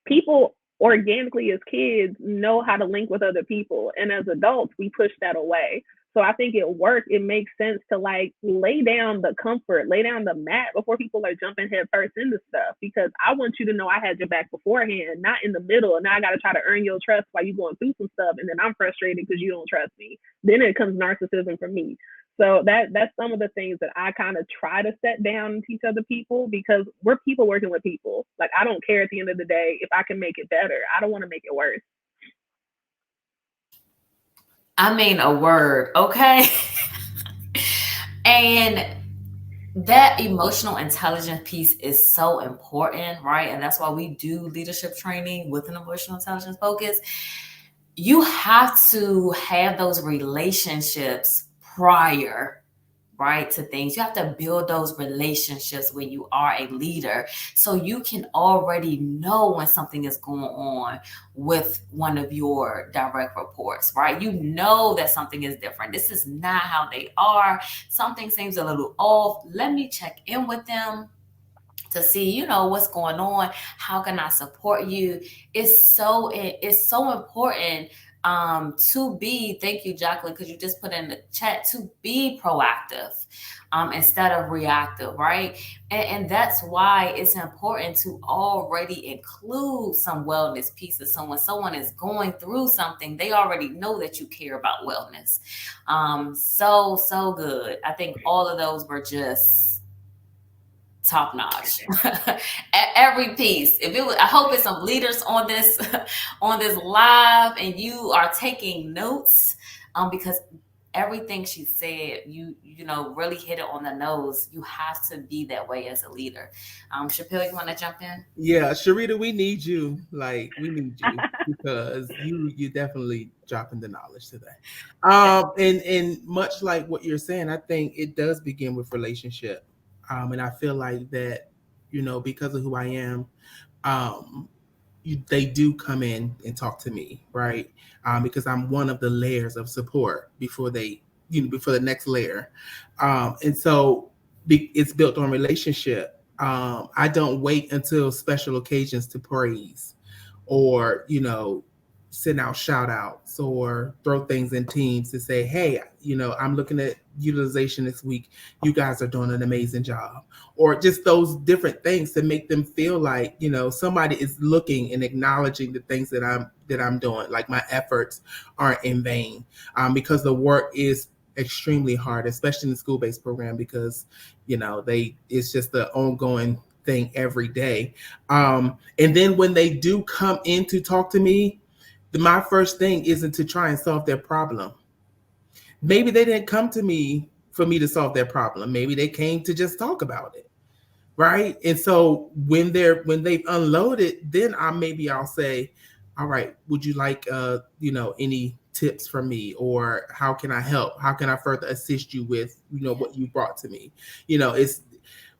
People organically as kids know how to link with other people. And as adults, we push that away. So I think at work, it makes sense to like lay down the comfort, lay down the mat before people are jumping head first into stuff, because I want you to know I had your back beforehand, not in the middle. And now I got to try to earn your trust while you're going through some stuff. And then I'm frustrated because you don't trust me. Then it comes narcissism from me. So that's some of the things that I kind of try to set down and teach other people, because we're people working with people. Like, I don't care at the end of the day if I can make it better. I don't want to make it worse. I mean, a word, okay? And that emotional intelligence piece is so important, right? And that's why we do leadership training with an emotional intelligence focus. You have to have those relationships prior, right, to things. You have to build those relationships when you are a leader, so you can already know when something is going on with one of your direct reports, right? You know that something is different. This is not how they are. Something seems a little off. Let me check in with them to see, you know, what's going on. How can I support you? It's so important to be, thank you, Jacqueline, because you just put in the chat, to be proactive instead of reactive, right? And that's why it's important to already include some wellness pieces. So when someone is going through something, they already know that you care about wellness. So good. I think all of those were just top notch. Every piece. If it was, I hope it's some leaders on this live and you are taking notes, because everything she said, you know, really hit it on the nose. You have to be that way as a leader. Chappelle, you want to jump in? Yeah, Sharita, we need you. Like, we need you because you definitely dropping the knowledge today. And much like what you're saying, I think it does begin with relationship. And I feel like that, you know, because of who I am, they do come in and talk to me, right? Because I'm one of the layers of support before they, before the next layer. And so it's built on relationship. I don't wait until special occasions to praise or, send out shout outs or throw things in teams to say, hey, I'm looking at utilization this week. You guys are doing an amazing job. Or just those different things to make them feel like, somebody is looking and acknowledging the things that I'm doing. Like my efforts aren't in vain, because the work is extremely hard, especially in the school-based program, because, it's just the ongoing thing every day. And then when they do come in to talk to me, my first thing isn't to try and solve their problem. Maybe they didn't come to me for me to solve their problem. Maybe they came to just talk about it, right? And so when they've unloaded, then I'll say, all right, would you like any tips from me, or how can I help? How can I further assist you with what you brought to me? It's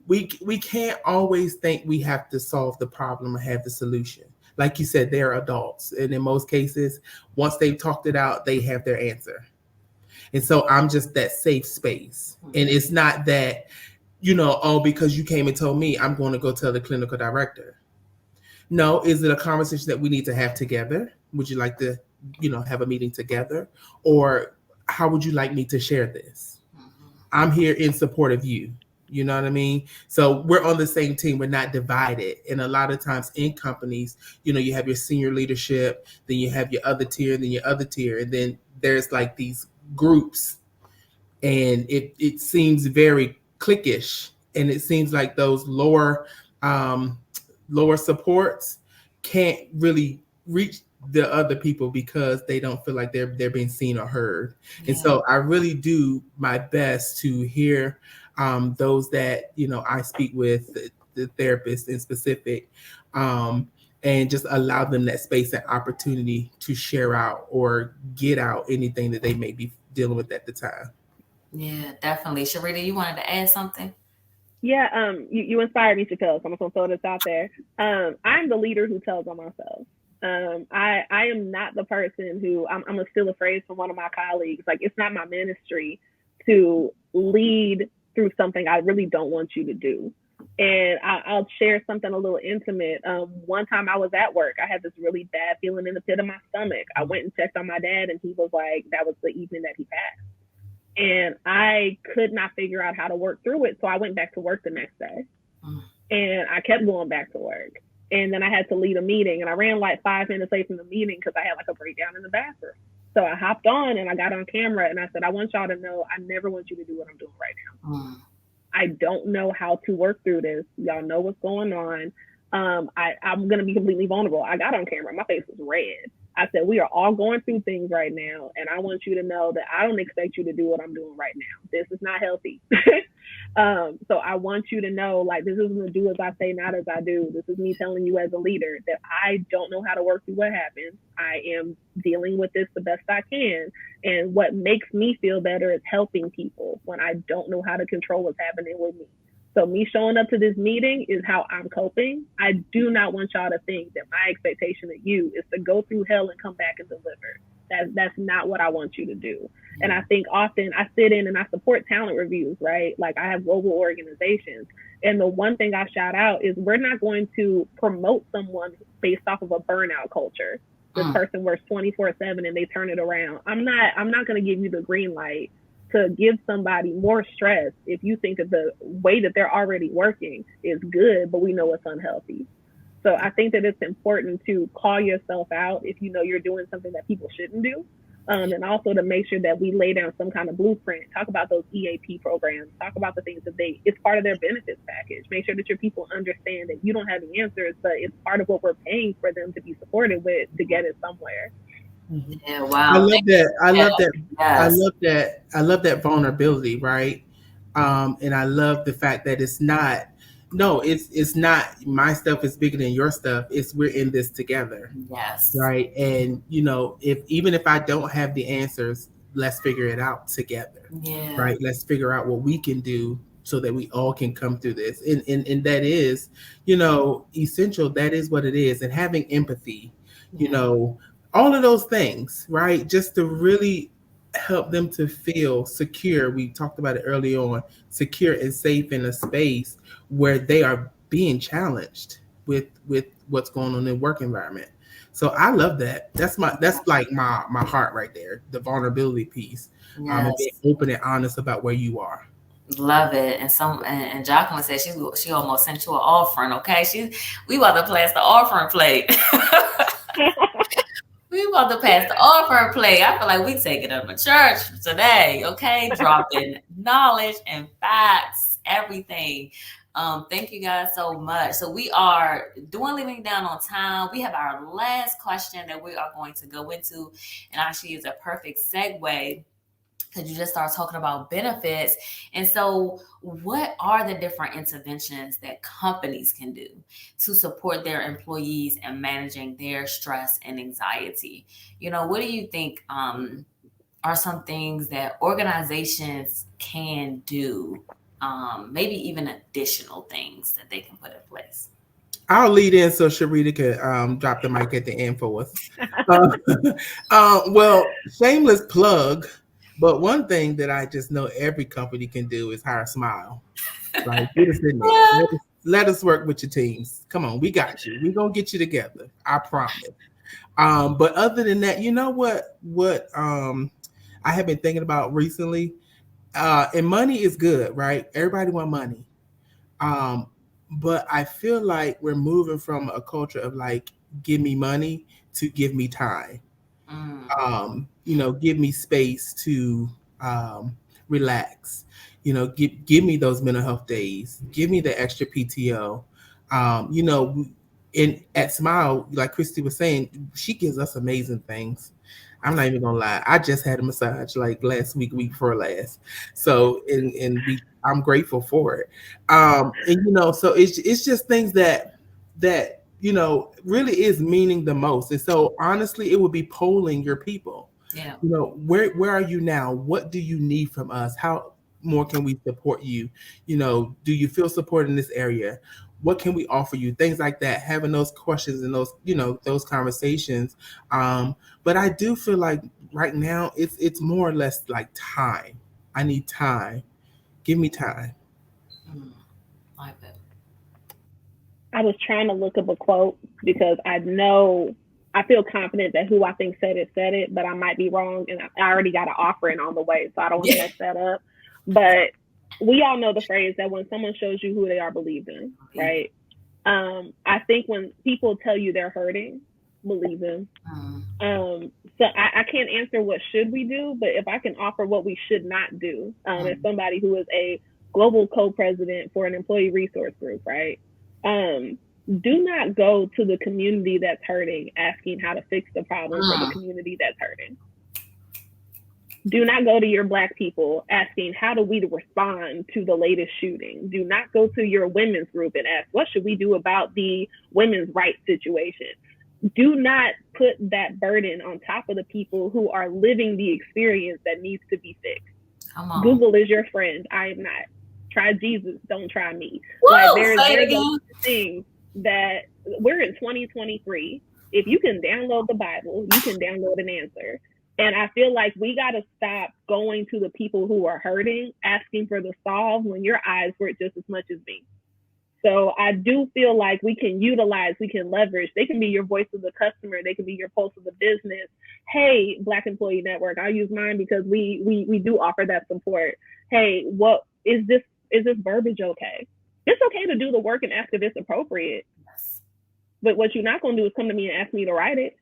we can't always think we have to solve the problem or have the solution. Like you said, they're adults. And in most cases, once they've talked it out, they have their answer. And so I'm just that safe space. And it's not that, because you came and told me, I'm going to go tell the clinical director. No, is it a conversation that we need to have together? Would you like to, have a meeting together? Or how would you like me to share this? I'm here in support of you. You know what I mean? So we're on the same team. We're not divided. And a lot of times in companies, you have your senior leadership, then you have your other tier, then your other tier. And then there's like these groups. And it seems very cliquish. And it seems like those lower supports can't really reach the other people because they don't feel like they're being seen or heard. Yeah. And so I really do my best to hear those that, I speak with, the therapist in specific, and just allow them that space and opportunity to share out or get out anything that they may be dealing with at the time. Yeah, definitely. Sharita, you wanted to add something? Yeah, you inspired me, Chappelle, so I'm going to throw this out there. I'm the leader who tells on myself. I am not the person who, I'm going to steal a phrase from one of my colleagues. Like, it's not my ministry to lead through something I really don't want you to do. And I'll share something a little intimate. One time I was at work, I had this really bad feeling in the pit of my stomach. I went and checked on my dad, and he was like, that was the evening that he passed. And I could not figure out how to work through it. So I went back to work the next day. And I kept going back to work. And then I had to lead a meeting, and I ran like 5 minutes late from the meeting because I had like a breakdown in the bathroom. So I hopped on and I got on camera and I said, I want y'all to know I never want you to do what I'm doing right now. I don't know how to work through this. Y'all know what's going on. I'm going to be completely vulnerable. I got on camera. My face was red. I said, we are all going through things right now. And I want you to know that I don't expect you to do what I'm doing right now. This is not healthy. So I want you to know, like, this isn't a do as I say, not as I do. This is me telling you as a leader that I don't know how to work through what happened. I am dealing with this the best I can. And what makes me feel better is helping people when I don't know how to control what's happening with me. So me showing up to this meeting is how I'm coping. I do not want y'all to think that my expectation of you is to go through hell and come back and deliver. That's not what I want you to do. And I think often I sit in and I support talent reviews, right? Like I have global organizations. And the one thing I shout out is we're not going to promote someone based off of a burnout culture. This person works 24/7 and they turn it around. I'm not going to give you the green light to give somebody more stress if you think that the way that they're already working is good, but we know it's unhealthy. So I think that it's important to call yourself out if you know you're doing something that people shouldn't do. And also to make sure that we lay down some kind of blueprint, talk about those EAP programs, talk about the things that it's part of their benefits package. Make sure that your people understand that you don't have the answers, but it's part of what we're paying for them to be supported with to get it somewhere. Yeah, wow. I love that. I love that. Yes. I love that. I love that vulnerability, right? And I love the fact that it's not. No, it's not. My stuff is bigger than your stuff. It's we're in this together. Yes. Right. And even if I don't have the answers, let's figure it out together. Yeah. Right. Let's figure out what we can do so that we all can come through this. And that is, essential. That is what it is. And having empathy, all of those things, right? Just to really help them to feel secure. We talked about it early on, secure and safe in a space where they are being challenged with what's going on in the work environment. So I love that. That's like my heart right there, the vulnerability piece. Yes. Being open and honest about where you are. Love it. And Jacqueline said she almost sent you an offering. Okay, we about to pass the offering plate. We about to pass the offering plate. I feel like we taking up a church today. Okay, dropping knowledge and facts, everything. Thank you guys so much. So we are dwindling down on time. We have our last question that we are going to go into, and actually is a perfect segue because you just started talking about benefits. And so what are the different interventions that companies can do to support their employees in managing their stress and anxiety? What do you think are some things that organizations can do? Maybe even additional things that they can put in place. I'll lead in so Sharita can drop the mic at the end for us. Well, shameless plug, but one thing that I just know every company can do is hire Smile. Like, get us in there. Let us work with your teams. Come on, we got you. We're gonna get you together. I promise. But other than that, you know what I have been thinking about recently? And money is good, right? Everybody want money. But I feel like we're moving from a culture of like, give me money to give me time. Give me space to relax. Give me those mental health days. Give me the extra PTO. At Smile, like Christy was saying, she gives us amazing things. I'm not even gonna lie. I just had a massage like last week before last. So I'm grateful for it. So it's just things that really is meaning the most. And so honestly, it would be polling your people. Yeah. Where are you now? What do you need from us? How more can we support you? Do you feel support in this area? What can we offer you? Things like that, having those questions and those conversations. But I do feel like right now it's more or less like time. I need time. Give me time. Like that. I was trying to look up a quote because I feel confident that who I think said it, but I might be wrong. And I already got an offering on the way, so I don't want to mess that up. But we all know the phrase that when someone shows you who they are, believe them, right? I think when people tell you they're hurting, believe them. So I can't answer what should we do, but if I can offer what we should not do, as somebody who is a global co-president for an employee resource group, right? Do not go to the community that's hurting asking how to fix the problem for the community that's hurting. Do not go to your Black people asking, how do we respond to the latest shooting? Do not go to your women's group and ask, what should we do about the women's rights situation? Do not put that burden on top of the people who are living the experience that needs to be fixed. Google is your friend. I am not. Try Jesus, don't try me. Whoa, like there's things that we're in 2023. If you can download the Bible, you can download an answer. And I feel like we got to stop going to the people who are hurting, asking for the solve when your eyes were just as much as me. So I do feel like we can leverage. They can be your voice of the customer. They can be your pulse of the business. Hey, Black Employee Network, I use mine because we do offer that support. Hey, what is this? Is this verbiage okay? It's okay to do the work and ask if it's appropriate. Yes. But what you're not going to do is come to me and ask me to write it.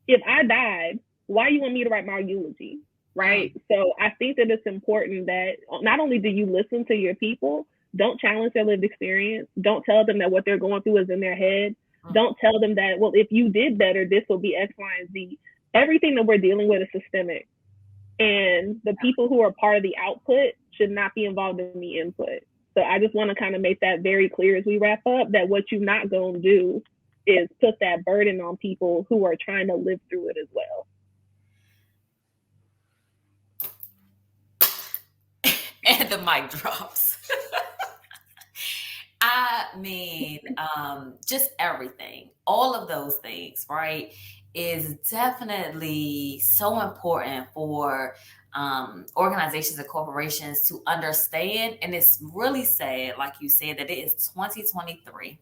If I died, why you want me to write my eulogy, right? So I think that it's important that not only do you listen to your people, don't challenge their lived experience. Don't tell them that what they're going through is in their head. Don't tell them that, well, if you did better, this will be X, Y, and Z. Everything that we're dealing with is systemic. And the people who are part of the output should not be involved in the input. So I just want to kind of make that very clear as we wrap up, that what you're not going to do is put that burden on people who are trying to live through it as well. And the mic drops. I mean, just everything, all of those things, right, is definitely so important for organizations and corporations to understand. And it's really sad, like you said, that it is 2023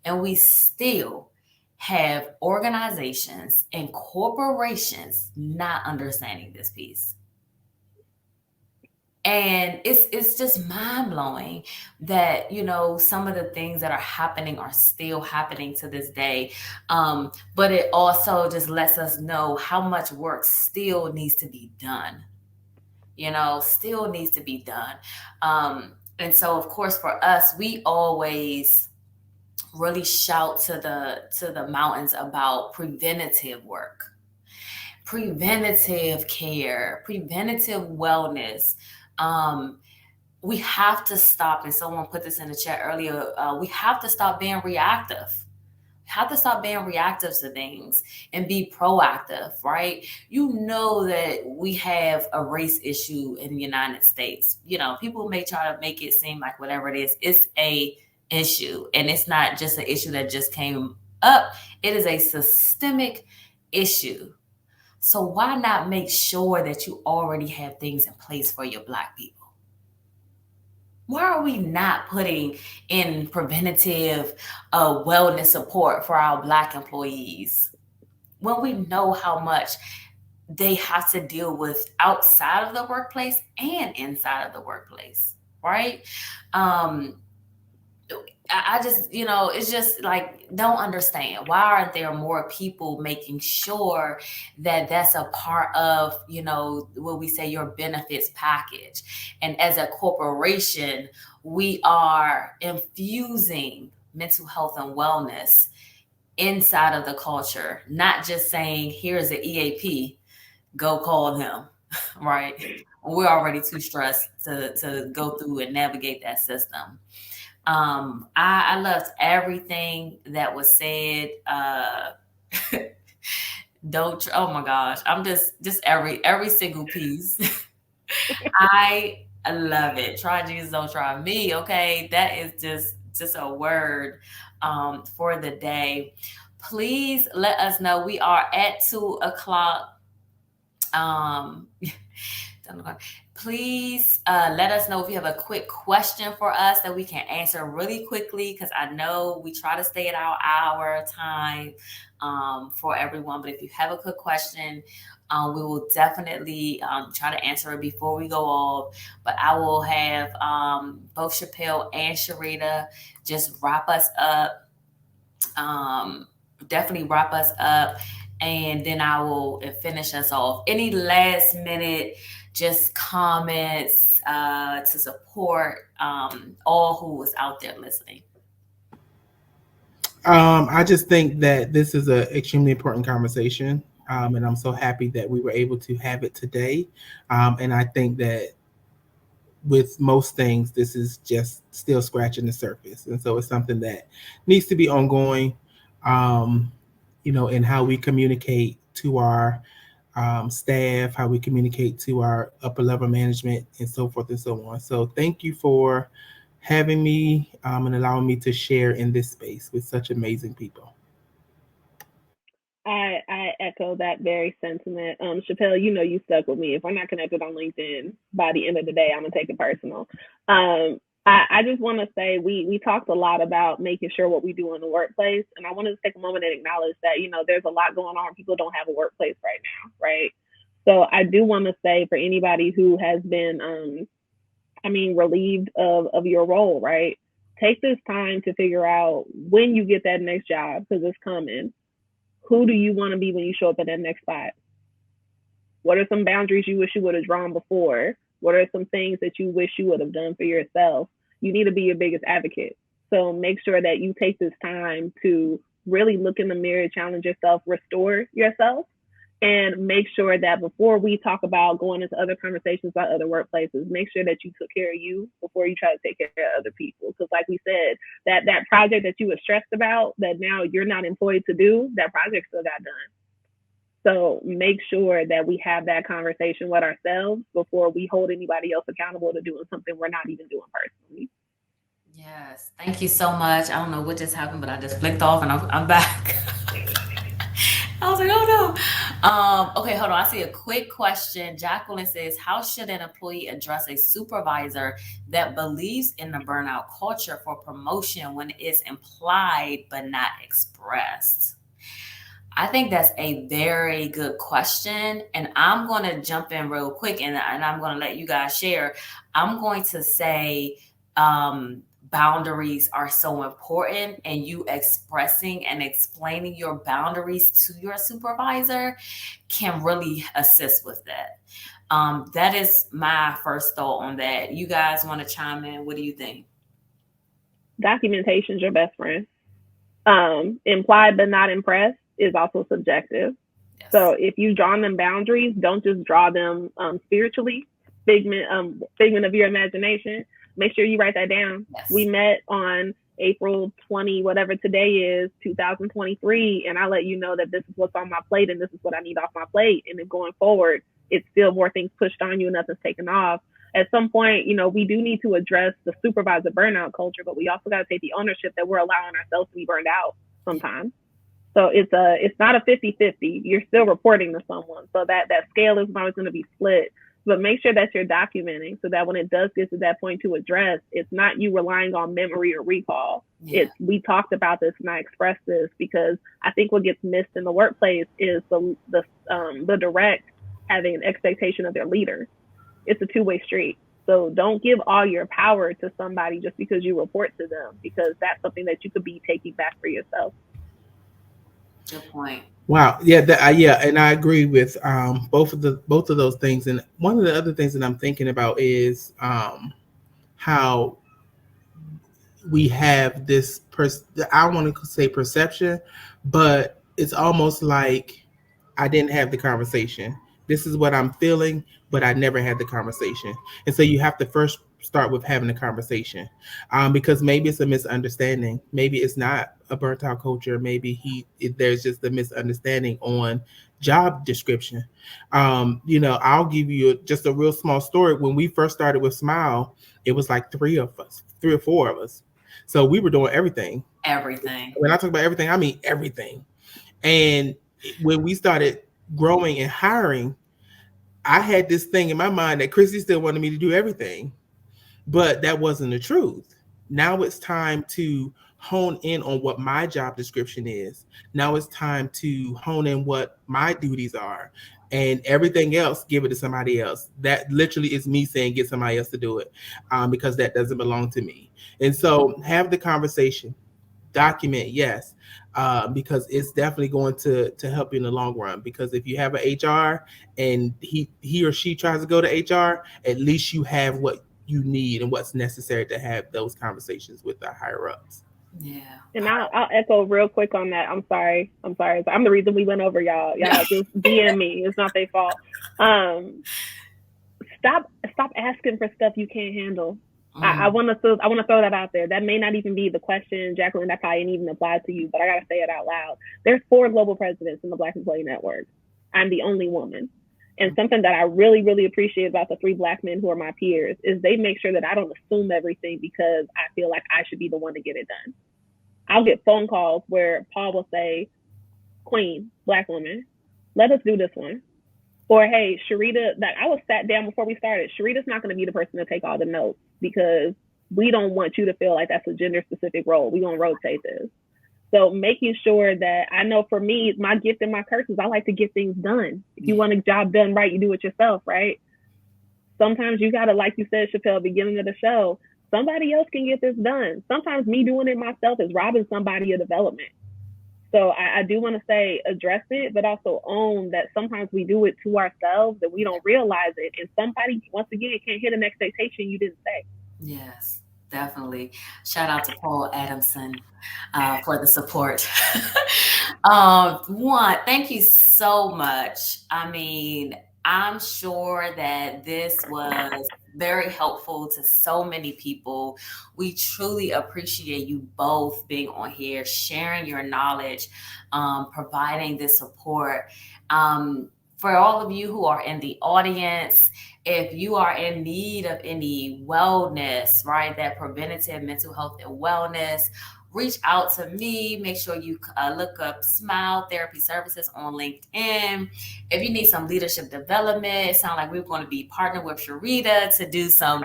and we still have organizations and corporations not understanding this piece. And it's just mind-blowing that, you know, some of the things that are happening are still happening to this day. But it also just lets us know how much work still needs to be done. You know, still needs to be done. And so, of course, for us, we always really shout to the mountains about preventative work, preventative care, preventative wellness. We have to stop, and someone put this in the chat earlier, we have to stop being reactive. We have to stop being reactive to things and be proactive, right? You know that we have a race issue in the United States. You know, people may try to make it seem like whatever it is, it's a issue. And it's not just an issue that just came up. It is a systemic issue. So why not make sure that you already have things in place for your Black people? Why are we not putting in preventative wellness support for our Black employees when we know how much they have to deal with outside of the workplace and inside of the workplace, right? I just, you know, it's just like, don't understand. Why aren't there more people making sure that that's a part of, you know, what we say your benefits package? And as a corporation, we are infusing mental health and wellness inside of the culture, not just saying, here's an EAP, go call him, right? We're already too stressed to go through and navigate that system. I loved everything that was said. Oh my gosh, I'm just every single piece. I love it. Try Jesus, don't try me. Okay, that is just a word for the day. Please let us know. We are at 2:00. Please let us know if you have a quick question for us that we can answer really quickly, because I know we try to stay at our hour time for everyone. But if you have a quick question, we will definitely try to answer it before we go off. But I will have both Chappelle and Sharita just wrap us up. Definitely wrap us up. And then I will finish us off. Any last minute just comments to support all who is out there listening? I just think that this is an extremely important conversation. And I'm so happy that we were able to have it today. And I think that with most things, this is just still scratching the surface. And so it's something that needs to be ongoing, in how we communicate to our staff, how we communicate to our upper level management, and so forth and so on. So thank you for having me and allowing me to share in this space with such amazing people. I echo that very sentiment. Chappelle, you stuck with me. If we're not connected on LinkedIn, by the end of the day, I'm gonna take it personal. I just want to say we talked a lot about making sure what we do in the workplace, and I wanted to take a moment and acknowledge that there's a lot going on. People don't have a workplace right now, right? So I do want to say, for anybody who has been, relieved of your role, right? Take this time to figure out, when you get that next job, because it's coming, who do you want to be when you show up at that next spot? What are some boundaries you wish you would have drawn before? What are some things that you wish you would have done for yourself? You need to be your biggest advocate. So make sure that you take this time to really look in the mirror, challenge yourself, restore yourself, and make sure that before we talk about going into other conversations about other workplaces, make sure that you took care of you before you try to take care of other people. Because like we said, that project that you were stressed about, that now you're not employed to do, that project still got done. So make sure that we have that conversation with ourselves before we hold anybody else accountable to doing something we're not even doing personally. Yes, thank you so much. I don't know what just happened, but I just flicked off and I'm back. I was like, oh no. Okay, hold on. I see a quick question. Jacqueline says, how should an employee address a supervisor that believes in the burnout culture for promotion when it's implied but not expressed? I think that's a very good question. And I'm going to jump in real quick and I'm going to let you guys share. I'm going to say, boundaries are so important, and you expressing and explaining your boundaries to your supervisor can really assist with that. That is my first thought on that. You guys want to chime in? What do you think? Documentation is your best friend. Implied but not impressed is also subjective. Yes. So if you draw them boundaries, don't just draw them spiritually, figment of your imagination. Make sure you write that down. Yes. We met on April 20, whatever today is, 2023, and I let you know that this is what's on my plate and this is what I need off my plate. And then going forward, it's still more things pushed on you and nothing's taken off. At some point, we do need to address the supervisor burnout culture, but we also got to take the ownership that we're allowing ourselves to be burned out sometimes. So it's not a 50-50. You're still reporting to someone. So that scale is always going to be split. But make sure that you're documenting so that when it does get to that point to address, it's not you relying on memory or recall. Yeah. It's, we talked about this and I expressed this, because I think what gets missed in the workplace is the direct having an expectation of their leader. It's a two-way street. So don't give all your power to somebody just because you report to them, because that's something that you could be taking back for yourself. Good point. Wow. Yeah. And I agree with both of those things. And one of the other things that I'm thinking about is how we have this. I want to say perception, but it's almost like I didn't have the conversation. This is what I'm feeling, but I never had the conversation. And so you have to first start with having a conversation, because maybe it's a misunderstanding. Maybe it's not a burnt out culture. Maybe there's just a misunderstanding on job description. I'll give you just a real small story. When we first started with Smile, it was like 3 or 4 of us. So we were doing everything. When I talk about everything, I mean everything. And when we started growing and hiring, I had this thing in my mind that Chrissy still wanted me to do everything, but that wasn't the truth. Now it's time to hone in on what my job description is. Now it's time to hone in what my duties are, and everything else, give it to somebody else. That literally is me saying, get somebody else to do it, because that doesn't belong to me. And so have the conversation, document, yes, because it's definitely going to help you in the long run. Because if you have an HR and he or she tries to go to HR, at least you have what you need and what's necessary to have those conversations with the higher ups. Yeah. And I'll echo real quick on that. I'm sorry. I'm the reason we went over, y'all. Y'all just DM me. It's not their fault. Stop asking for stuff you can't handle. I want to throw that out there. That may not even be the question, Jacqueline. That probably didn't even apply to you, but I gotta say it out loud. There's 4 global presidents in the Black Employee Network. I'm the only woman. And something that I really, really appreciate about the 3 Black men who are my peers is they make sure that I don't assume everything because I feel like I should be the one to get it done. I'll get phone calls where Paul will say, Queen, Black woman, let us do this one. Or, hey, Sharita, that I was sat down before we started. Sharita's not going to be the person to take all the notes because we don't want you to feel like that's a gender specific role. We want to rotate this. So making sure that, I know for me, my gift and my curse is I like to get things done. If you want a job done right, you do it yourself, right? Sometimes you got to, like you said, Chappelle, beginning of the show, somebody else can get this done. Sometimes me doing it myself is robbing somebody of development. So I do want to say address it, but also own that sometimes we do it to ourselves and we don't realize it. And somebody, once again, can't hit an expectation you didn't say. Yes, definitely. Shout out to Paul Adamson for the support. Thank you so much. I mean, I'm sure that this was very helpful to so many people. We truly appreciate you both being on here, sharing your knowledge, providing this support. For all of you who are in the audience, if you are in need of any wellness, right, that preventative mental health and wellness, reach out to me. Make sure you look up Smile Therapy Services on LinkedIn. If you need some leadership development, it sounds like we're going to be partnering with Sharita to do some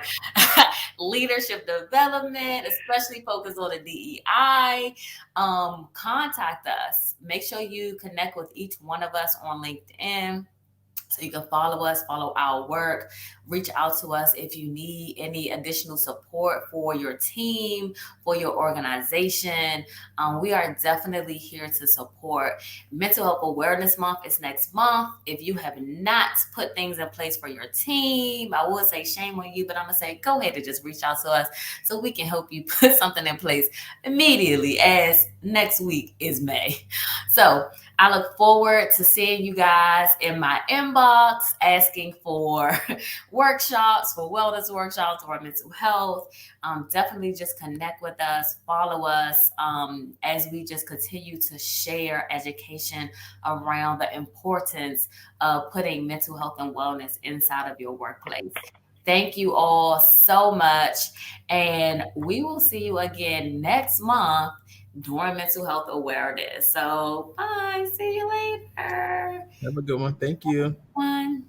leadership development, especially focused on the DEI. Contact us. Make sure you connect with each one of us on LinkedIn, so you can follow us, follow our work, reach out to us if you need any additional support for your team, for your organization. We are definitely here to support. Mental Health Awareness Month is next month. If you have not put things in place for your team, I would say shame on you, but I'm going to say go ahead and just reach out to us so we can help you put something in place immediately, as next week is May. So I look forward to seeing you guys in my inbox, asking for workshops, for wellness workshops, or mental health. Definitely just connect with us, follow us, as we just continue to share education around the importance of putting mental health and wellness inside of your workplace. Thank you all so much. And we will see you again next month during Mental Health Awareness. So bye. See you later. Have a good one. Thank you. One.